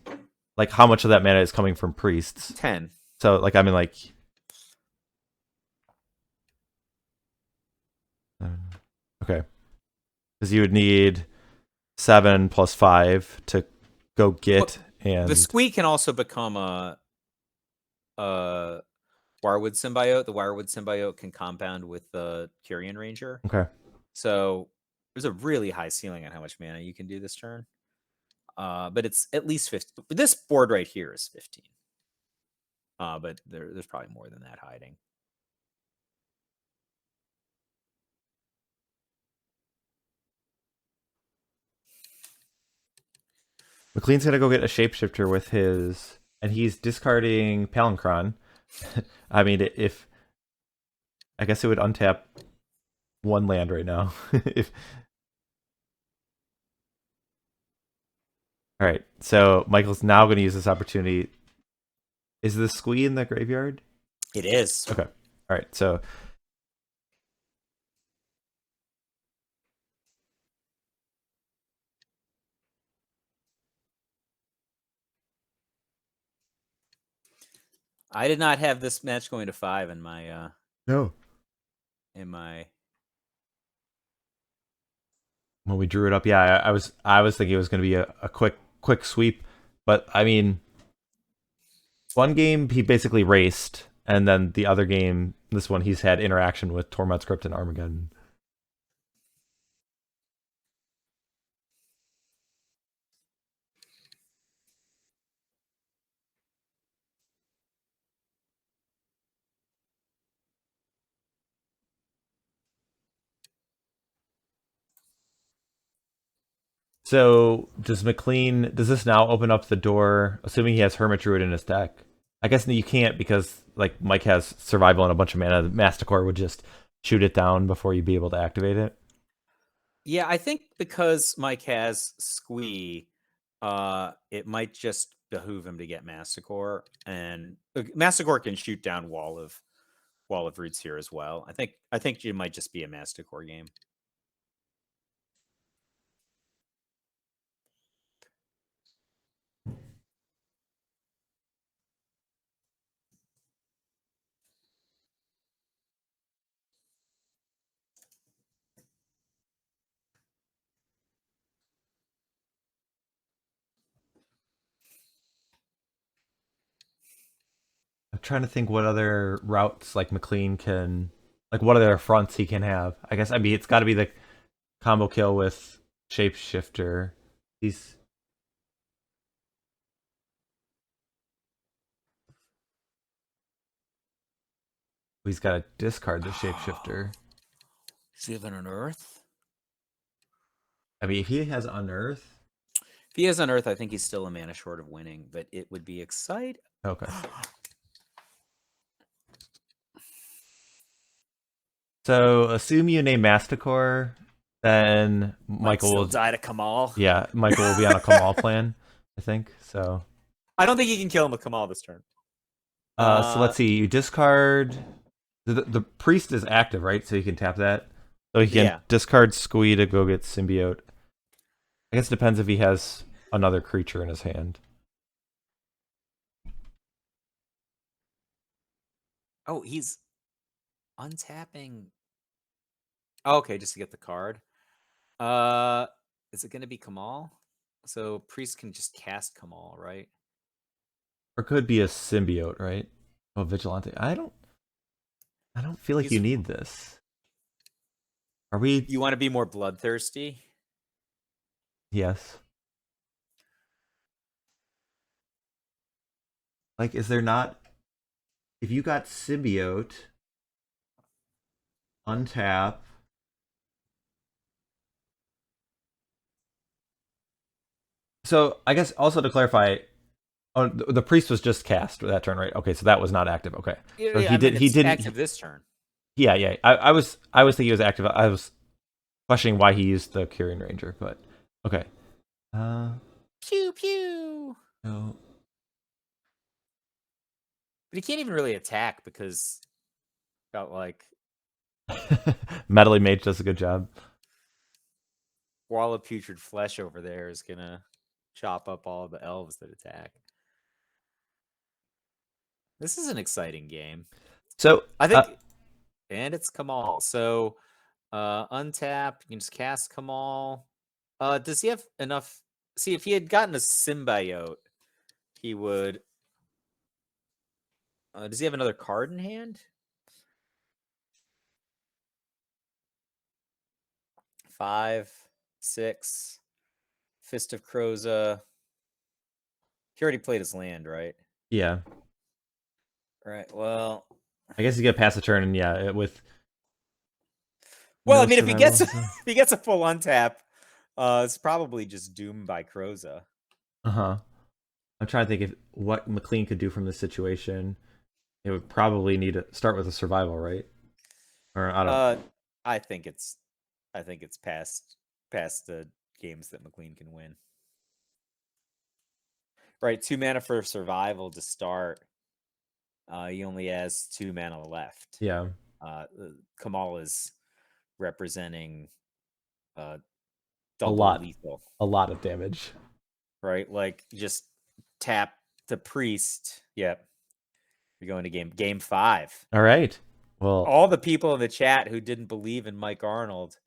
[SPEAKER 1] like how much of that mana is coming from priests?
[SPEAKER 2] 10.
[SPEAKER 1] So like I mean like. Okay, because you would need 7 plus 5 to go get and
[SPEAKER 2] the Squee can also become a Wirewood Symbiote. The Wirewood Symbiote can compound with the Quirion Ranger.
[SPEAKER 1] Okay.
[SPEAKER 2] So there's a really high ceiling on how much mana you can do this turn. But it's at least 15. But this board right here is 15. But there's probably more than that hiding.
[SPEAKER 1] McLean's gonna go get a shapeshifter with his, and he's discarding Palancron. I mean, if I guess it would untap 1 land right now. If all right, so Michael's now going to use this opportunity. Is the Squee in the graveyard?
[SPEAKER 2] It is.
[SPEAKER 1] Okay. All right, so
[SPEAKER 2] I did not have this match going to 5 in my
[SPEAKER 1] no.
[SPEAKER 2] Am I?
[SPEAKER 1] When we drew it up, yeah, I was thinking it was going to be a quick sweep, but I mean, one game he basically raced, and then the other game, this one, he's had interaction with Tormod's Crypt and Armageddon. So does this now open up the door, assuming he has Hermit Druid in his deck? I guess you can't because like Mike has survival and a bunch of mana. Masticore would just shoot it down before you'd be able to activate it.
[SPEAKER 2] Yeah, I think because Mike has Squee, it might just behoove him to get Masticore, and Masticore can shoot down Wall of Roots here as well. I think it might just be a Masticore game.
[SPEAKER 1] I'm trying to think what other routes like McLean can, like what other fronts he can have. I guess I mean it's got to be the combo kill with Shapeshifter. He's he's got to discard the Shapeshifter.
[SPEAKER 2] Does he have an Unearth?
[SPEAKER 1] I mean, if he has Unearth,
[SPEAKER 2] If he has Unearth, I think he's still a mana short of winning, but it would be exciting.
[SPEAKER 1] okay. So assume you name Masticore, then Michael will
[SPEAKER 2] die to Kamahl.
[SPEAKER 1] Yeah, Michael will be on a Kamahl plan, I think. So
[SPEAKER 2] I don't think he can kill him with Kamahl this turn.
[SPEAKER 1] so let's see. You discard the priest is active, right? So you can tap that. So he can discard Squee to go get Symbiote. I guess it depends if he has another creature in his hand.
[SPEAKER 2] Oh, he's untapping. Oh, okay, just to get the card. Is it going to be Kamahl? So priest can just cast Kamahl, right?
[SPEAKER 1] Or could be a Symbiote, right? Oh, Vigilante. I don't feel like you need this. Are we?
[SPEAKER 2] You want to be more bloodthirsty?
[SPEAKER 1] Yes. Like, is there not? If you got Symbiote, untap. So I guess also to clarify, oh, the priest was just cast that turn, right? Okay, so that was not active. Okay,
[SPEAKER 2] Yeah,
[SPEAKER 1] so
[SPEAKER 2] he didn't active this turn.
[SPEAKER 1] Yeah, yeah. I was thinking he was active. I was questioning why he used the Quirion Ranger, but okay.
[SPEAKER 2] Pew pew.
[SPEAKER 1] No.
[SPEAKER 2] But he can't even really attack because got like
[SPEAKER 1] Meddly Mage does a good job.
[SPEAKER 2] Wall of Putrid Flesh over there is gonna chop up all the elves that attack. This is an exciting game.
[SPEAKER 1] So
[SPEAKER 2] I think, and it's Kamahl. So untap, you can just cast Kamahl. Does he have enough? See, if he had gotten a Symbiote, he would. Does he have another card in hand? 5, 6, Fist of Krosa. He already played his land, right?
[SPEAKER 1] yeah.
[SPEAKER 2] Right. Well,
[SPEAKER 1] I guess he's gonna pass the turn, and yeah, with.
[SPEAKER 2] Well, I mean, if he gets a full untap, it's probably just doomed by Krosa.
[SPEAKER 1] I'm trying to think if what McLean could do from this situation. It would probably need to start with a survival, right? Or I don't.
[SPEAKER 2] I think it's past the games that McLean can win. Right, 2 mana for survival to start. He only has 2 mana left.
[SPEAKER 1] Yeah.
[SPEAKER 2] Kamahl is representing double lethal.
[SPEAKER 1] A lot of damage.
[SPEAKER 2] Right, like just tap the priest. Yep. You're going to game 5.
[SPEAKER 1] All right. Well,
[SPEAKER 2] all the people in the chat who didn't believe in Mike Arnold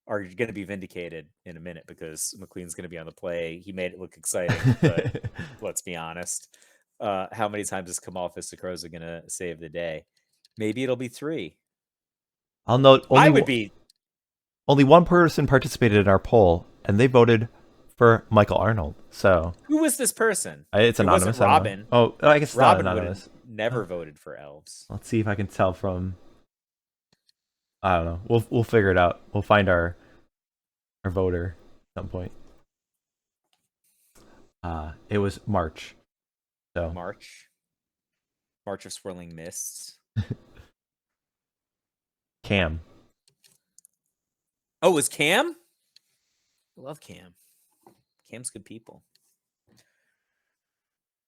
[SPEAKER 2] are going to be vindicated in a minute because McLean's going to be on the play. He made it look exciting, but let's be honest. How many times is Kamahl Krosa going to save the day? Maybe it'll be 3.
[SPEAKER 1] I'll note
[SPEAKER 2] only
[SPEAKER 1] one person participated in our poll, and they voted for Michael Arnold. So
[SPEAKER 2] who was this person?
[SPEAKER 1] it's anonymous.
[SPEAKER 2] It wasn't Robin.
[SPEAKER 1] Oh, I guess it's
[SPEAKER 2] Robin
[SPEAKER 1] not anonymous.
[SPEAKER 2] Never voted for Elves.
[SPEAKER 1] Let's see if I can tell from. I don't know. We'll figure it out. We'll find our voter at some point. It was March. So
[SPEAKER 2] March of Swirling Mists.
[SPEAKER 1] Cam.
[SPEAKER 2] Oh, it was Cam? I love Cam. Cam's good people.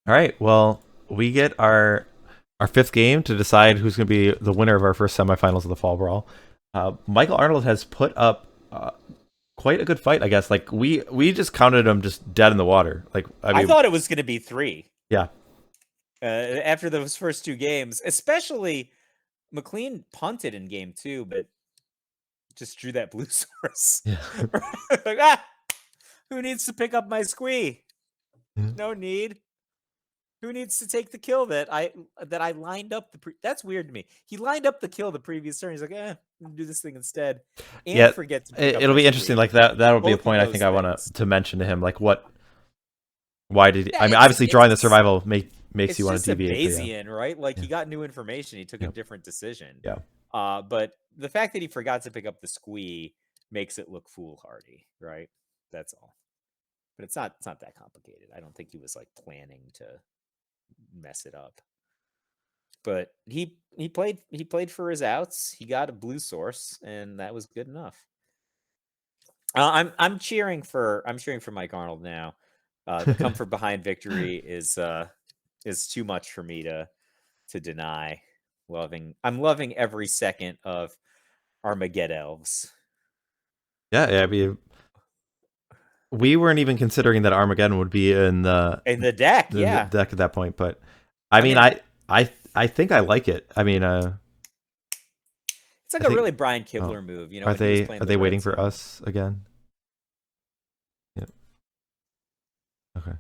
[SPEAKER 1] All right. Well, we get our 5th game to decide who's going to be the winner of our first semifinals of the Fall Brawl. Michael Arnold has put up quite a good fight, I guess. Like we just counted him just dead in the water. Like I
[SPEAKER 2] thought it was going to be 3.
[SPEAKER 1] Yeah.
[SPEAKER 2] After those first 2 games, especially McLean punted in game 2, but just drew that blue source.
[SPEAKER 1] Yeah.
[SPEAKER 2] Like, who needs to pick up my Squee? No need. Who needs to take the kill that I lined up? That's weird to me. He lined up the kill the previous turn. He's like, I'm gonna do this thing instead. And forget to pick up
[SPEAKER 1] it'll be interesting. Like that'll be a
[SPEAKER 2] Both
[SPEAKER 1] point
[SPEAKER 2] of
[SPEAKER 1] I think
[SPEAKER 2] those
[SPEAKER 1] I want
[SPEAKER 2] things.
[SPEAKER 1] to mention to him. Like why did he?
[SPEAKER 2] Yeah,
[SPEAKER 1] I mean, obviously drawing the survival makes you want to deviate.
[SPEAKER 2] It's just a Bayesian, right? Like he got new information. He took a different decision.
[SPEAKER 1] Yeah.
[SPEAKER 2] But the fact that he forgot to pick up the Squee makes it look foolhardy, right? That's all. But it's not that complicated. I don't think he was like planning to mess it up. But he played for his outs. He got a blue source, and that was good enough. I'm cheering for Mike Arnold now. The come from behind victory is too much for me to deny. I'm loving every second of Armageddon Elves.
[SPEAKER 1] Yeah. I mean, we weren't even considering that Armageddon would be in the
[SPEAKER 2] deck.
[SPEAKER 1] The deck at that point, but I mean, I think I like it. I mean,
[SPEAKER 2] it's like a really Brian Kibler move. You know,
[SPEAKER 1] are they waiting for us again? Yeah. Okay. I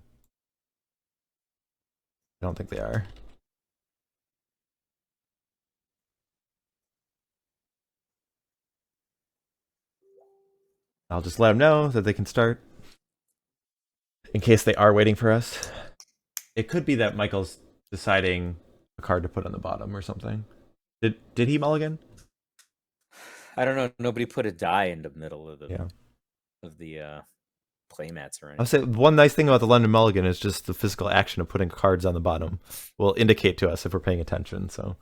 [SPEAKER 1] don't think they are. I'll just let them know that they can start in case they are waiting for us. It could be that Michael's deciding a card to put on the bottom or something. Did he mulligan?
[SPEAKER 2] I don't know. Nobody put a die in the middle of the playmats or anything.
[SPEAKER 1] I'll say one nice thing about the London Mulligan is just the physical action of putting cards on the bottom will indicate to us if we're paying attention. So,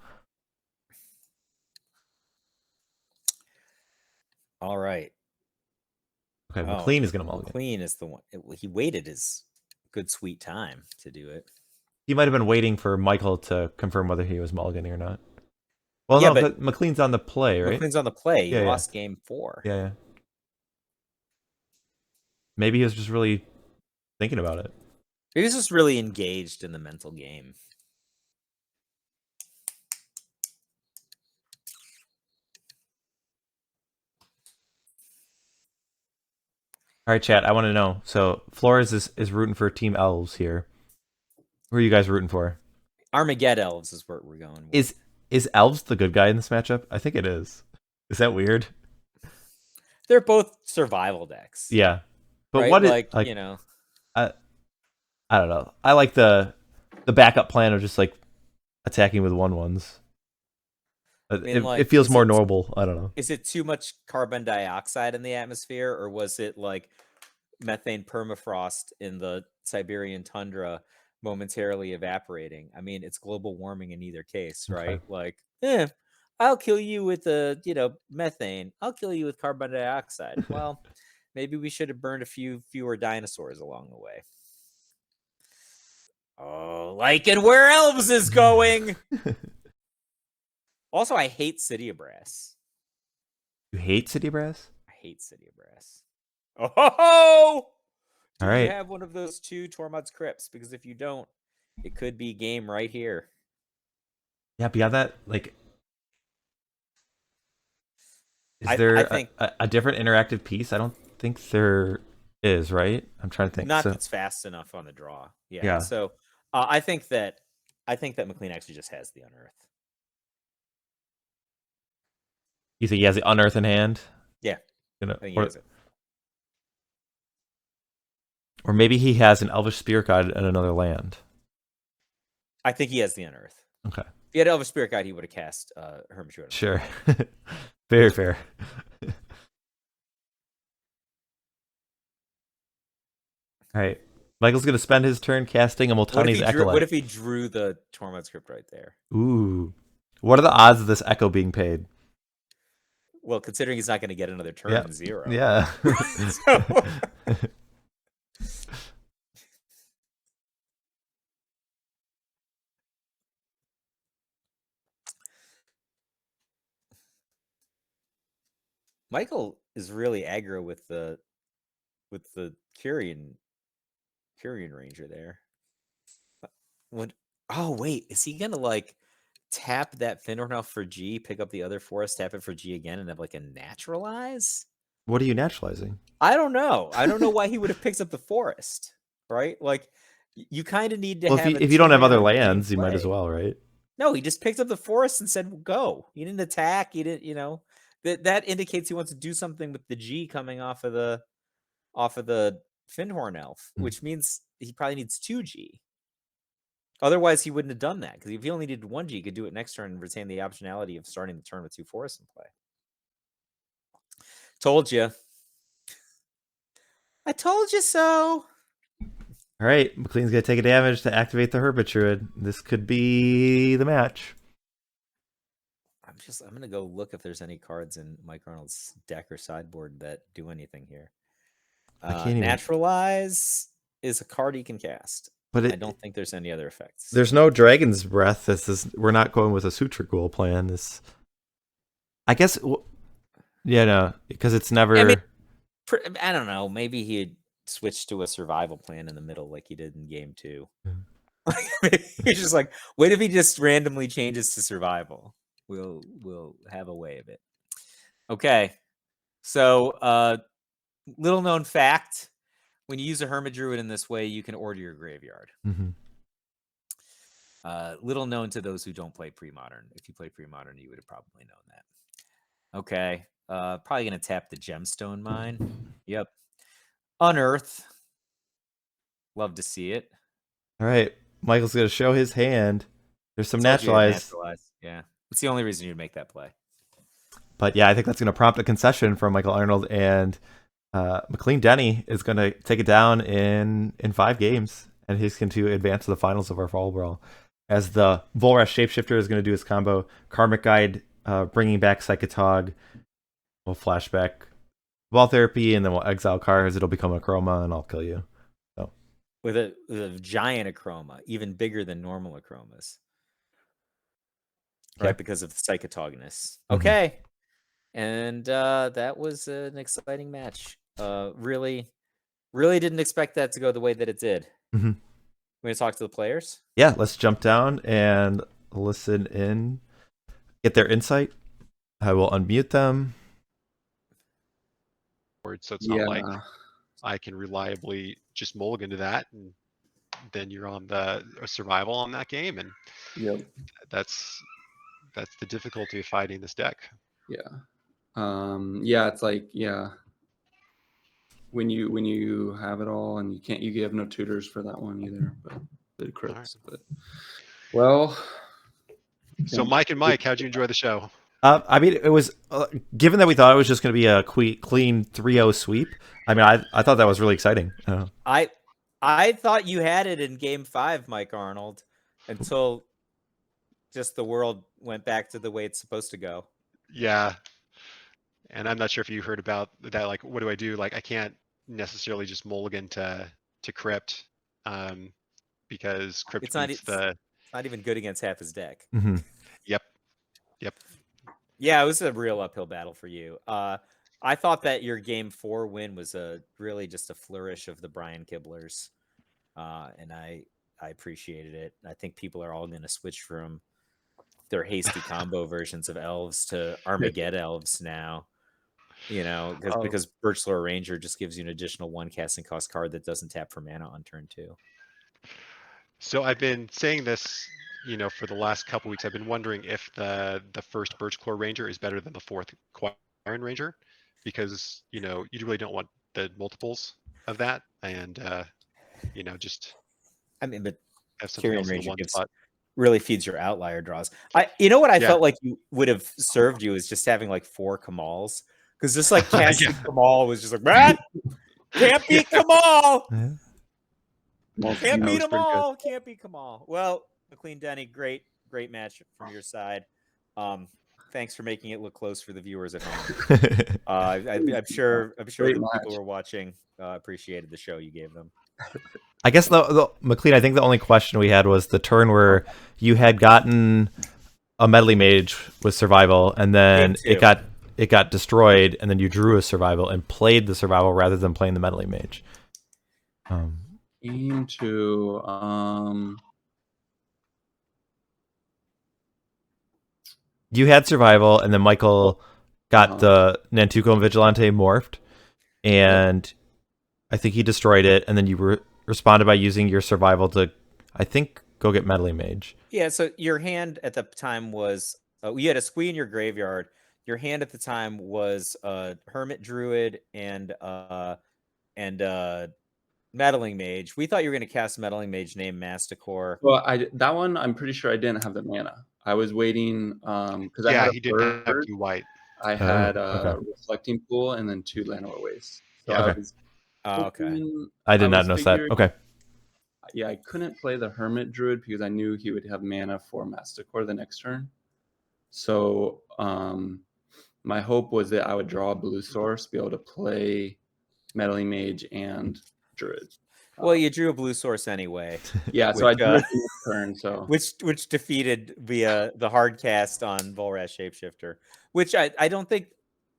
[SPEAKER 2] all right.
[SPEAKER 1] Okay, McLean is going to mulligan.
[SPEAKER 2] McLean is the one. He waited his good sweet time to do it.
[SPEAKER 1] He might have been waiting for Michael to confirm whether he was mulliganing or not. Well,
[SPEAKER 2] yeah,
[SPEAKER 1] no, but McLean's on the play, right?
[SPEAKER 2] McLean's on the play. He lost game 4.
[SPEAKER 1] Yeah. Maybe he was just really thinking about it.
[SPEAKER 2] He was just really engaged in the mental game.
[SPEAKER 1] All right, chat. I want to know. So Flores is rooting for Team Elves here. Who are you guys rooting for?
[SPEAKER 2] Armageddon Elves is where we're going with.
[SPEAKER 1] Is Elves the good guy in this matchup? I think it is. Is that weird?
[SPEAKER 2] They're both survival decks.
[SPEAKER 1] Yeah, but
[SPEAKER 2] right?
[SPEAKER 1] what is
[SPEAKER 2] like you know?
[SPEAKER 1] I don't know. I like the backup plan of just like attacking with 1/1s. I mean, it feels more normal. I don't know.
[SPEAKER 2] Is it too much carbon dioxide in the atmosphere, or was it like methane permafrost in the Siberian tundra momentarily evaporating? I mean, it's global warming in either case, right?
[SPEAKER 1] Okay.
[SPEAKER 2] Like, I'll kill you with methane. I'll kill you with carbon dioxide. Well, maybe we should have burned a fewer dinosaurs along the way. Oh, like and where Elves is going. Also, I hate City of Brass.
[SPEAKER 1] You hate City of Brass?
[SPEAKER 2] I hate City of Brass. Oh! Do
[SPEAKER 1] All right.
[SPEAKER 2] you have one of those 2 Tormod's Crypts? Because if you don't, it could be game right here.
[SPEAKER 1] Yeah, beyond that, like, Is there
[SPEAKER 2] I think
[SPEAKER 1] a different interactive piece? I don't think there is, right? I'm trying to think.
[SPEAKER 2] not
[SPEAKER 1] So
[SPEAKER 2] that's fast enough on the draw. Yeah.
[SPEAKER 1] yeah,
[SPEAKER 2] So I think that McLean actually just has the Unearth.
[SPEAKER 1] you think he has the Unearth in hand?
[SPEAKER 2] Yeah.
[SPEAKER 1] You know,
[SPEAKER 2] I think he has it.
[SPEAKER 1] or maybe he has an Elvish Spirit Guide in another land.
[SPEAKER 2] I think he has the Unearth.
[SPEAKER 1] Okay.
[SPEAKER 2] If he had Elvish Spirit Guide, he would have cast Hermit Druid.
[SPEAKER 1] Sure. Very fair. All right. Michael's going to spend his turn casting a Multani's Acolyte.
[SPEAKER 2] What if he drew the Torment Script right there?
[SPEAKER 1] Ooh. What are the odds of this Echo being paid?
[SPEAKER 2] Well, considering he's not going to get another turn in 0.
[SPEAKER 1] Yeah.
[SPEAKER 2] Michael is really aggro with the Quirion Ranger there. What? Oh wait, is he gonna like tap that Fyndhorn Elf for G, pick up the other forest, tap it for G again, and have like a naturalize?
[SPEAKER 1] What are you naturalizing?
[SPEAKER 2] I don't know. I don't know why he would have picked up the forest, right? Like you kind of need to have.
[SPEAKER 1] If you don't have other lands, you might as well, right?
[SPEAKER 2] No, he just picked up the forest and said, "Go." He didn't attack. He didn't, that indicates he wants to do something with the G coming off of the Fyndhorn Elf, which means he probably needs 2 G. Otherwise, he wouldn't have done that, because if he only needed 1 G, he could do it next turn and retain the optionality of starting the turn with 2 forests in play. Told you. I told you so.
[SPEAKER 1] All right, McLean's going to take a damage to activate the Hermit Druid. This could be the match.
[SPEAKER 2] I'm going to go look if there's any cards in Mike Arnold's deck or sideboard that do anything here. Naturalize is a card he can cast. But I don't think there's any other effects.
[SPEAKER 1] There's no Dragon's Breath. We're not going with a Suture Ghoul plan. I guess, no, because it's never.
[SPEAKER 2] I don't know. Maybe he'd switch to a survival plan in the middle, like he did in game 2. He's just like, what if he just randomly changes to survival? We'll have a way of it. Okay, so little known fact: when you use a Hermit Druid in this way, you can order your graveyard. Little known to those who don't play Premodern. If you play Premodern, you would have probably known that. Okay. Probably going to tap the Gemstone Mine. Yep. Unearth. Love to see it.
[SPEAKER 1] All right. Michael's going to show his hand. There's some naturalize.
[SPEAKER 2] Yeah. It's the only reason you'd make that play.
[SPEAKER 1] But yeah, I think that's going to prompt a concession from Michael Arnold, and McLean Denny is going to take it down in 5 games, and he's going to advance to the finals of our Fall Brawl. As the Volrash Shapeshifter is going to do his combo, Karmic Guide, bringing back Psychotog. We'll flashback Ball Therapy, and then we'll exile cards. It'll become a Chroma, and I'll kill you. So
[SPEAKER 2] with a giant Achroma, even bigger than normal Achromas. Right, because of the Psychotogness. Okay. And that was an exciting match. Really didn't expect that to go the way that it did. We're going to talk to the players?
[SPEAKER 1] Yeah, let's jump down and listen in. Get their insight. I will unmute them.
[SPEAKER 3] So it's not like I can reliably just mulligan to that, and then you're on the survival on that game, and that's the difficulty of fighting this deck.
[SPEAKER 4] It's like when you have it all, and you have no tutors for that one either, but the crypts. But well,
[SPEAKER 3] so Mike and Mike, how'd you enjoy the show?
[SPEAKER 1] I mean, it was given that we thought it was just going to be a clean 3-0 sweep. I mean, I thought that was really exciting.
[SPEAKER 2] I thought you had it in game 5, Mike Arnold, until just the world went back to the way it's supposed to go.
[SPEAKER 3] Yeah, and I'm not sure if you heard about that. Like, what do I do? Like, I can't necessarily just mulligan to Crypt, because Crypt
[SPEAKER 2] it's not even good against half his deck.
[SPEAKER 3] Yep.
[SPEAKER 2] Yeah, it was a real uphill battle for you. I thought that your game 4 win was really just a flourish of the Brian Kibblers, and I appreciated it. I think people are all going to switch from their hasty combo versions of elves to Armageddon elves now. You know, because Birchlore Ranger just gives you an additional 1 casting cost card that doesn't tap for mana on turn 2.
[SPEAKER 3] So I've been saying this, for the last couple weeks. I've been wondering if the first Birchlore Ranger is better than the fourth Quirion Ranger, because you really don't want the multiples of that, and just
[SPEAKER 2] I mean, but
[SPEAKER 3] have something
[SPEAKER 2] Quirion
[SPEAKER 3] else in
[SPEAKER 2] Ranger
[SPEAKER 3] the one spot.
[SPEAKER 2] really feeds your outlier draws. What I
[SPEAKER 3] Yeah.
[SPEAKER 2] felt like you would have served you is just having like 4 Kamahls, because just like casting Kamahl was just like, man, can't beat Kamahl. Can't beat them all. Can't beat Kamahl. Well, McLean Denny, great match from your side. Thanks for making it look close for the viewers at home. I'm sure the people who are watching appreciated the show you gave them.
[SPEAKER 1] I guess the McLean, I think the only question we had was the turn where you had gotten a meddling mage with survival, and then it got destroyed, and then you drew a survival and played the survival rather than playing the meddling mage.
[SPEAKER 4] Game 2.
[SPEAKER 1] You had survival, and then Michael got the Nantuko Vigilante morphed, and I think he destroyed it, and then you responded by using your survival to, I think, go get meddling mage.
[SPEAKER 2] Yeah, so your hand at the time was you had a Squee in your graveyard. Your hand at the time was Hermit Druid and Meddling Mage. We thought you were going to cast Meddling Mage named Masticore.
[SPEAKER 4] Well, that one, I'm pretty sure I didn't have the mana. I was waiting because
[SPEAKER 3] he didn't have 2 white.
[SPEAKER 4] I had a Reflecting Pool and then 2 Llanowar Wastes. So
[SPEAKER 2] okay.
[SPEAKER 1] I did not know that. Okay.
[SPEAKER 4] Yeah, I couldn't play the Hermit Druid because I knew he would have mana for Masticore the next turn. So my hope was that I would draw a blue source, be able to play Meddling Mage and Druid.
[SPEAKER 2] Well, you drew a blue source anyway.
[SPEAKER 4] Yeah, so I drew it in turn. So
[SPEAKER 2] which defeated via the hard cast on Volrash Shapeshifter, which I don't think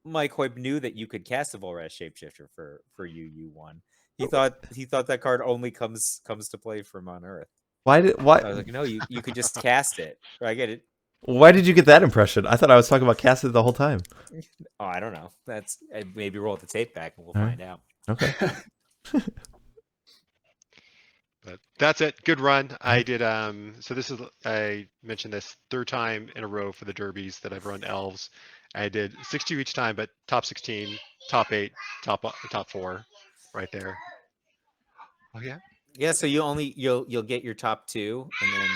[SPEAKER 2] Mike Hoyb knew that you could cast a Volrash Shapeshifter for you won. He thought that card only comes to play from on Earth.
[SPEAKER 1] Why?
[SPEAKER 2] I was like, no, you could just cast it. I get it.
[SPEAKER 1] Why did you get that impression? I thought I was talking about casting the whole time.
[SPEAKER 2] Oh, I don't know. That's maybe roll the tape back and we'll find out.
[SPEAKER 1] Okay.
[SPEAKER 3] But that's it. Good run. I did. So I mentioned this 3rd time in a row for the derbies that I've run elves. I did 6-2 each time, but top 16, top 8, top 4, right there. Oh yeah.
[SPEAKER 2] Yeah. So you'll get your top 2, and then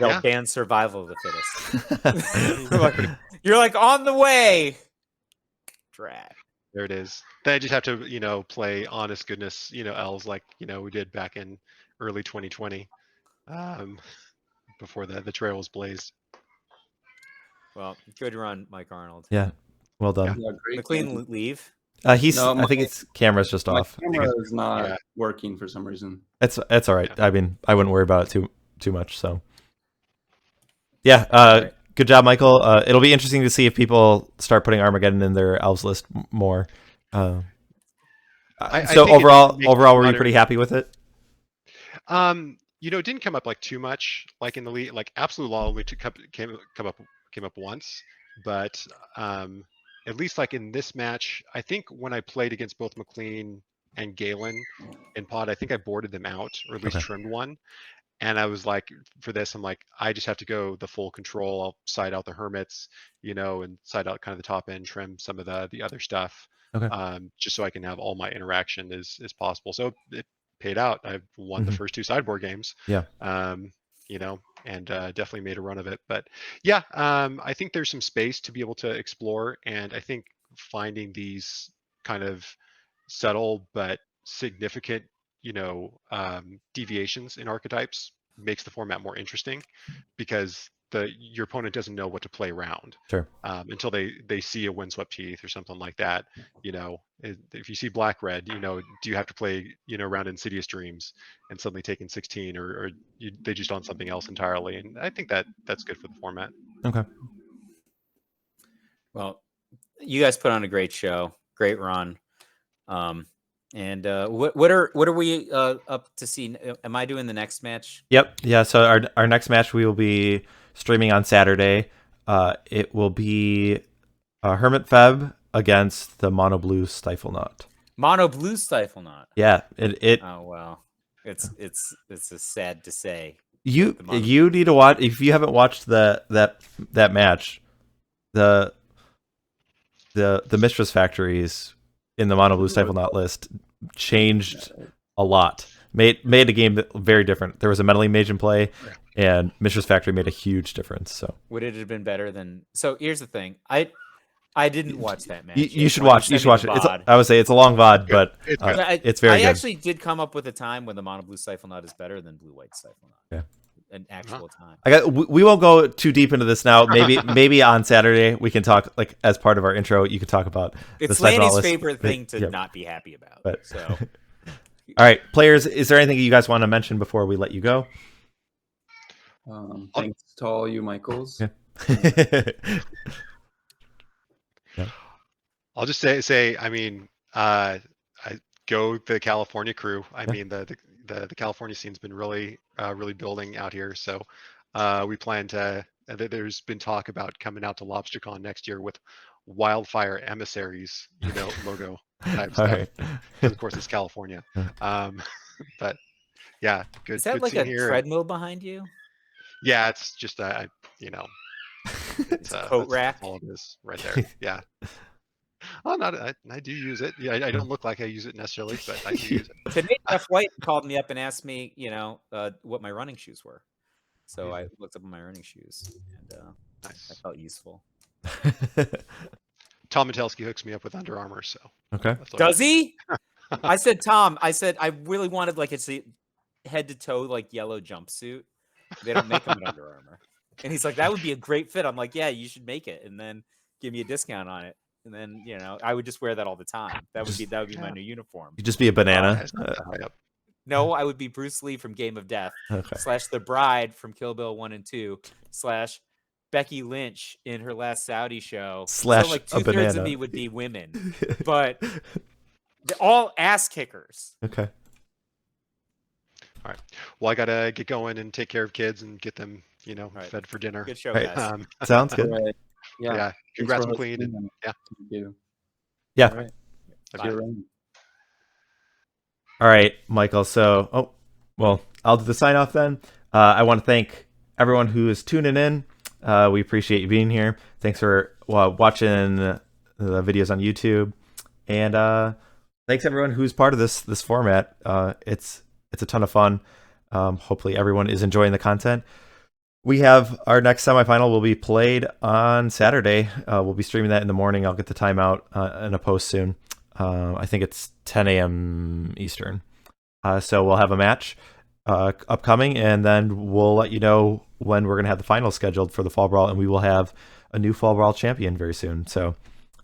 [SPEAKER 2] they'll ban survival of the fittest. You're like on the way. Drag.
[SPEAKER 3] There it is. Then I just have to, play honest goodness, elves like, we did back in early 2020, before the trail was blazed.
[SPEAKER 2] Well, good run, Mike Arnold.
[SPEAKER 1] Yeah, well done.
[SPEAKER 4] Yeah,
[SPEAKER 2] McLean, leave.
[SPEAKER 1] I think its camera's just off.
[SPEAKER 4] Camera is not working for some reason.
[SPEAKER 1] It's all right. Yeah. I mean, I wouldn't worry about it too much. So, yeah.
[SPEAKER 2] Right.
[SPEAKER 1] Good job, Michael. It'll be interesting to see if people start putting Armageddon in their elves list more. So overall, were you pretty happy with it?
[SPEAKER 3] It didn't come up like too much, like in the league, like Absolute Law only came up once, but at least like in this match, I think when I played against both McLean and Galen in pod, I think I boarded them out, or at least trimmed one. And I was like, for this, I'm like, I just have to go the full control. I'll side out the hermits, and side out kind of the top end, trim some of the other stuff, just so I can have all my interaction as possible. So it paid out. I won the first 2 sideboard games.
[SPEAKER 1] Yeah.
[SPEAKER 3] And definitely made a run of it. But yeah, I think there's some space to be able to explore, and I think finding these kind of subtle but significant deviations in archetypes makes the format more interesting, because your opponent doesn't know what to play around until they see a Windswept Heath or something like that. If you see black red, do you have to play around Insidious Dreams and suddenly taking 16, or they just on something else entirely? And I think that's good for the format.
[SPEAKER 1] Okay.
[SPEAKER 2] Well, you guys put on a great show, great run. And what are we up to see? Am I doing the next match?
[SPEAKER 1] Yep. Yeah. So our next match we will be streaming on Saturday. It will be Hermit FEB against the Mono Blue Stifle Knot.
[SPEAKER 2] Mono Blue Stifle Knot.
[SPEAKER 1] Yeah, it.
[SPEAKER 2] Oh well, it's a sad to say.
[SPEAKER 1] You need to watch if you haven't watched that match. The Mistress Factories in the Mono Blue Stifle Knot list changed a lot. Made the game very different. There was a Meddling Mage in play, and Mistress Factory made a huge difference. So
[SPEAKER 2] would it have been better than? So here's the thing. I didn't watch that match.
[SPEAKER 1] You should watch. You should watch it. I would say it's a long VOD, but it's very good.
[SPEAKER 2] I actually did come up with a time when the Mono Blue Stifle Knot is better than Blue White Stifle Knot.
[SPEAKER 1] Yeah.
[SPEAKER 2] An actual time.
[SPEAKER 1] We won't go too deep into this now. Maybe on Saturday we can talk, like, as part of our intro. You can talk about
[SPEAKER 2] it's Lanny's favorite thing to not be happy about.
[SPEAKER 1] But,
[SPEAKER 2] so,
[SPEAKER 1] all right, players, is there anything you guys want to mention before we let you go?
[SPEAKER 4] Thanks to all you Michaels.
[SPEAKER 1] Yeah. Yeah.
[SPEAKER 3] I'll just say. I mean, I go the California crew. I mean, the California scene's been really building out here. So we plan to. There's been talk about coming out to LobsterCon next year with wildfire emissaries, logo type stuff.
[SPEAKER 1] Right.
[SPEAKER 3] Of course, it's California. But yeah, good.
[SPEAKER 2] Is that
[SPEAKER 3] good
[SPEAKER 2] like a
[SPEAKER 3] here.
[SPEAKER 2] treadmill behind you?
[SPEAKER 3] Yeah, it's just
[SPEAKER 2] it's a coat rack.
[SPEAKER 3] All it is right there. Yeah. Oh, I do use it. Yeah, I don't look like I use it necessarily, but I do use it.
[SPEAKER 2] Today, Jeff White called me up and asked me, what my running shoes were. So I looked up my running shoes, and
[SPEAKER 3] nice.
[SPEAKER 2] I felt useful.
[SPEAKER 3] Tom Matelski hooks me up with Under Armour, so
[SPEAKER 1] Okay.
[SPEAKER 2] Does he? I said, Tom. I really wanted like it's a head to toe like yellow jumpsuit. They don't make them at Under Armour, and he's like, that would be a great fit. I'm like, yeah, you should make it, and then give me a discount on it. And then, I would just wear that all the time. That would be my new uniform.
[SPEAKER 1] You just be a banana.
[SPEAKER 2] No, I would be Bruce Lee from Game of Death / the bride from Kill Bill 1 and 2 / Becky Lynch in her last Saudi show.
[SPEAKER 1] /
[SPEAKER 2] so like 2/3 of me would be women, but they're all ass kickers.
[SPEAKER 1] Okay.
[SPEAKER 3] All right. Well, I gotta get going and take care of kids and get them, fed for dinner.
[SPEAKER 2] Good show,
[SPEAKER 1] Right.
[SPEAKER 2] guys.
[SPEAKER 1] Sounds good.
[SPEAKER 4] Right.
[SPEAKER 3] Yeah. Congrats, McLean. And, yeah.
[SPEAKER 4] Thank you.
[SPEAKER 1] Yeah.
[SPEAKER 4] All right.
[SPEAKER 3] Bye.
[SPEAKER 1] All right, Michael. So, I'll do the sign off then. I want to thank everyone who is tuning in. We appreciate you being here. Thanks for watching the videos on YouTube, and thanks everyone who's part of this format. It's a ton of fun. Hopefully, everyone is enjoying the content. We have our next semifinal will be played on Saturday. We'll be streaming that in the morning. I'll get the time out in a post soon. I think it's 10 a.m. Eastern. So we'll have a match upcoming, and then we'll let you know when we're going to have the final scheduled for the Fall Brawl, and we will have a new Fall Brawl champion very soon. So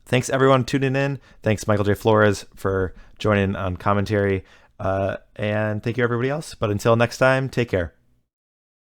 [SPEAKER 1] thanks everyone tuning in. Thanks Michael J. Flores for joining on commentary. And thank you everybody else. But until next time, take care.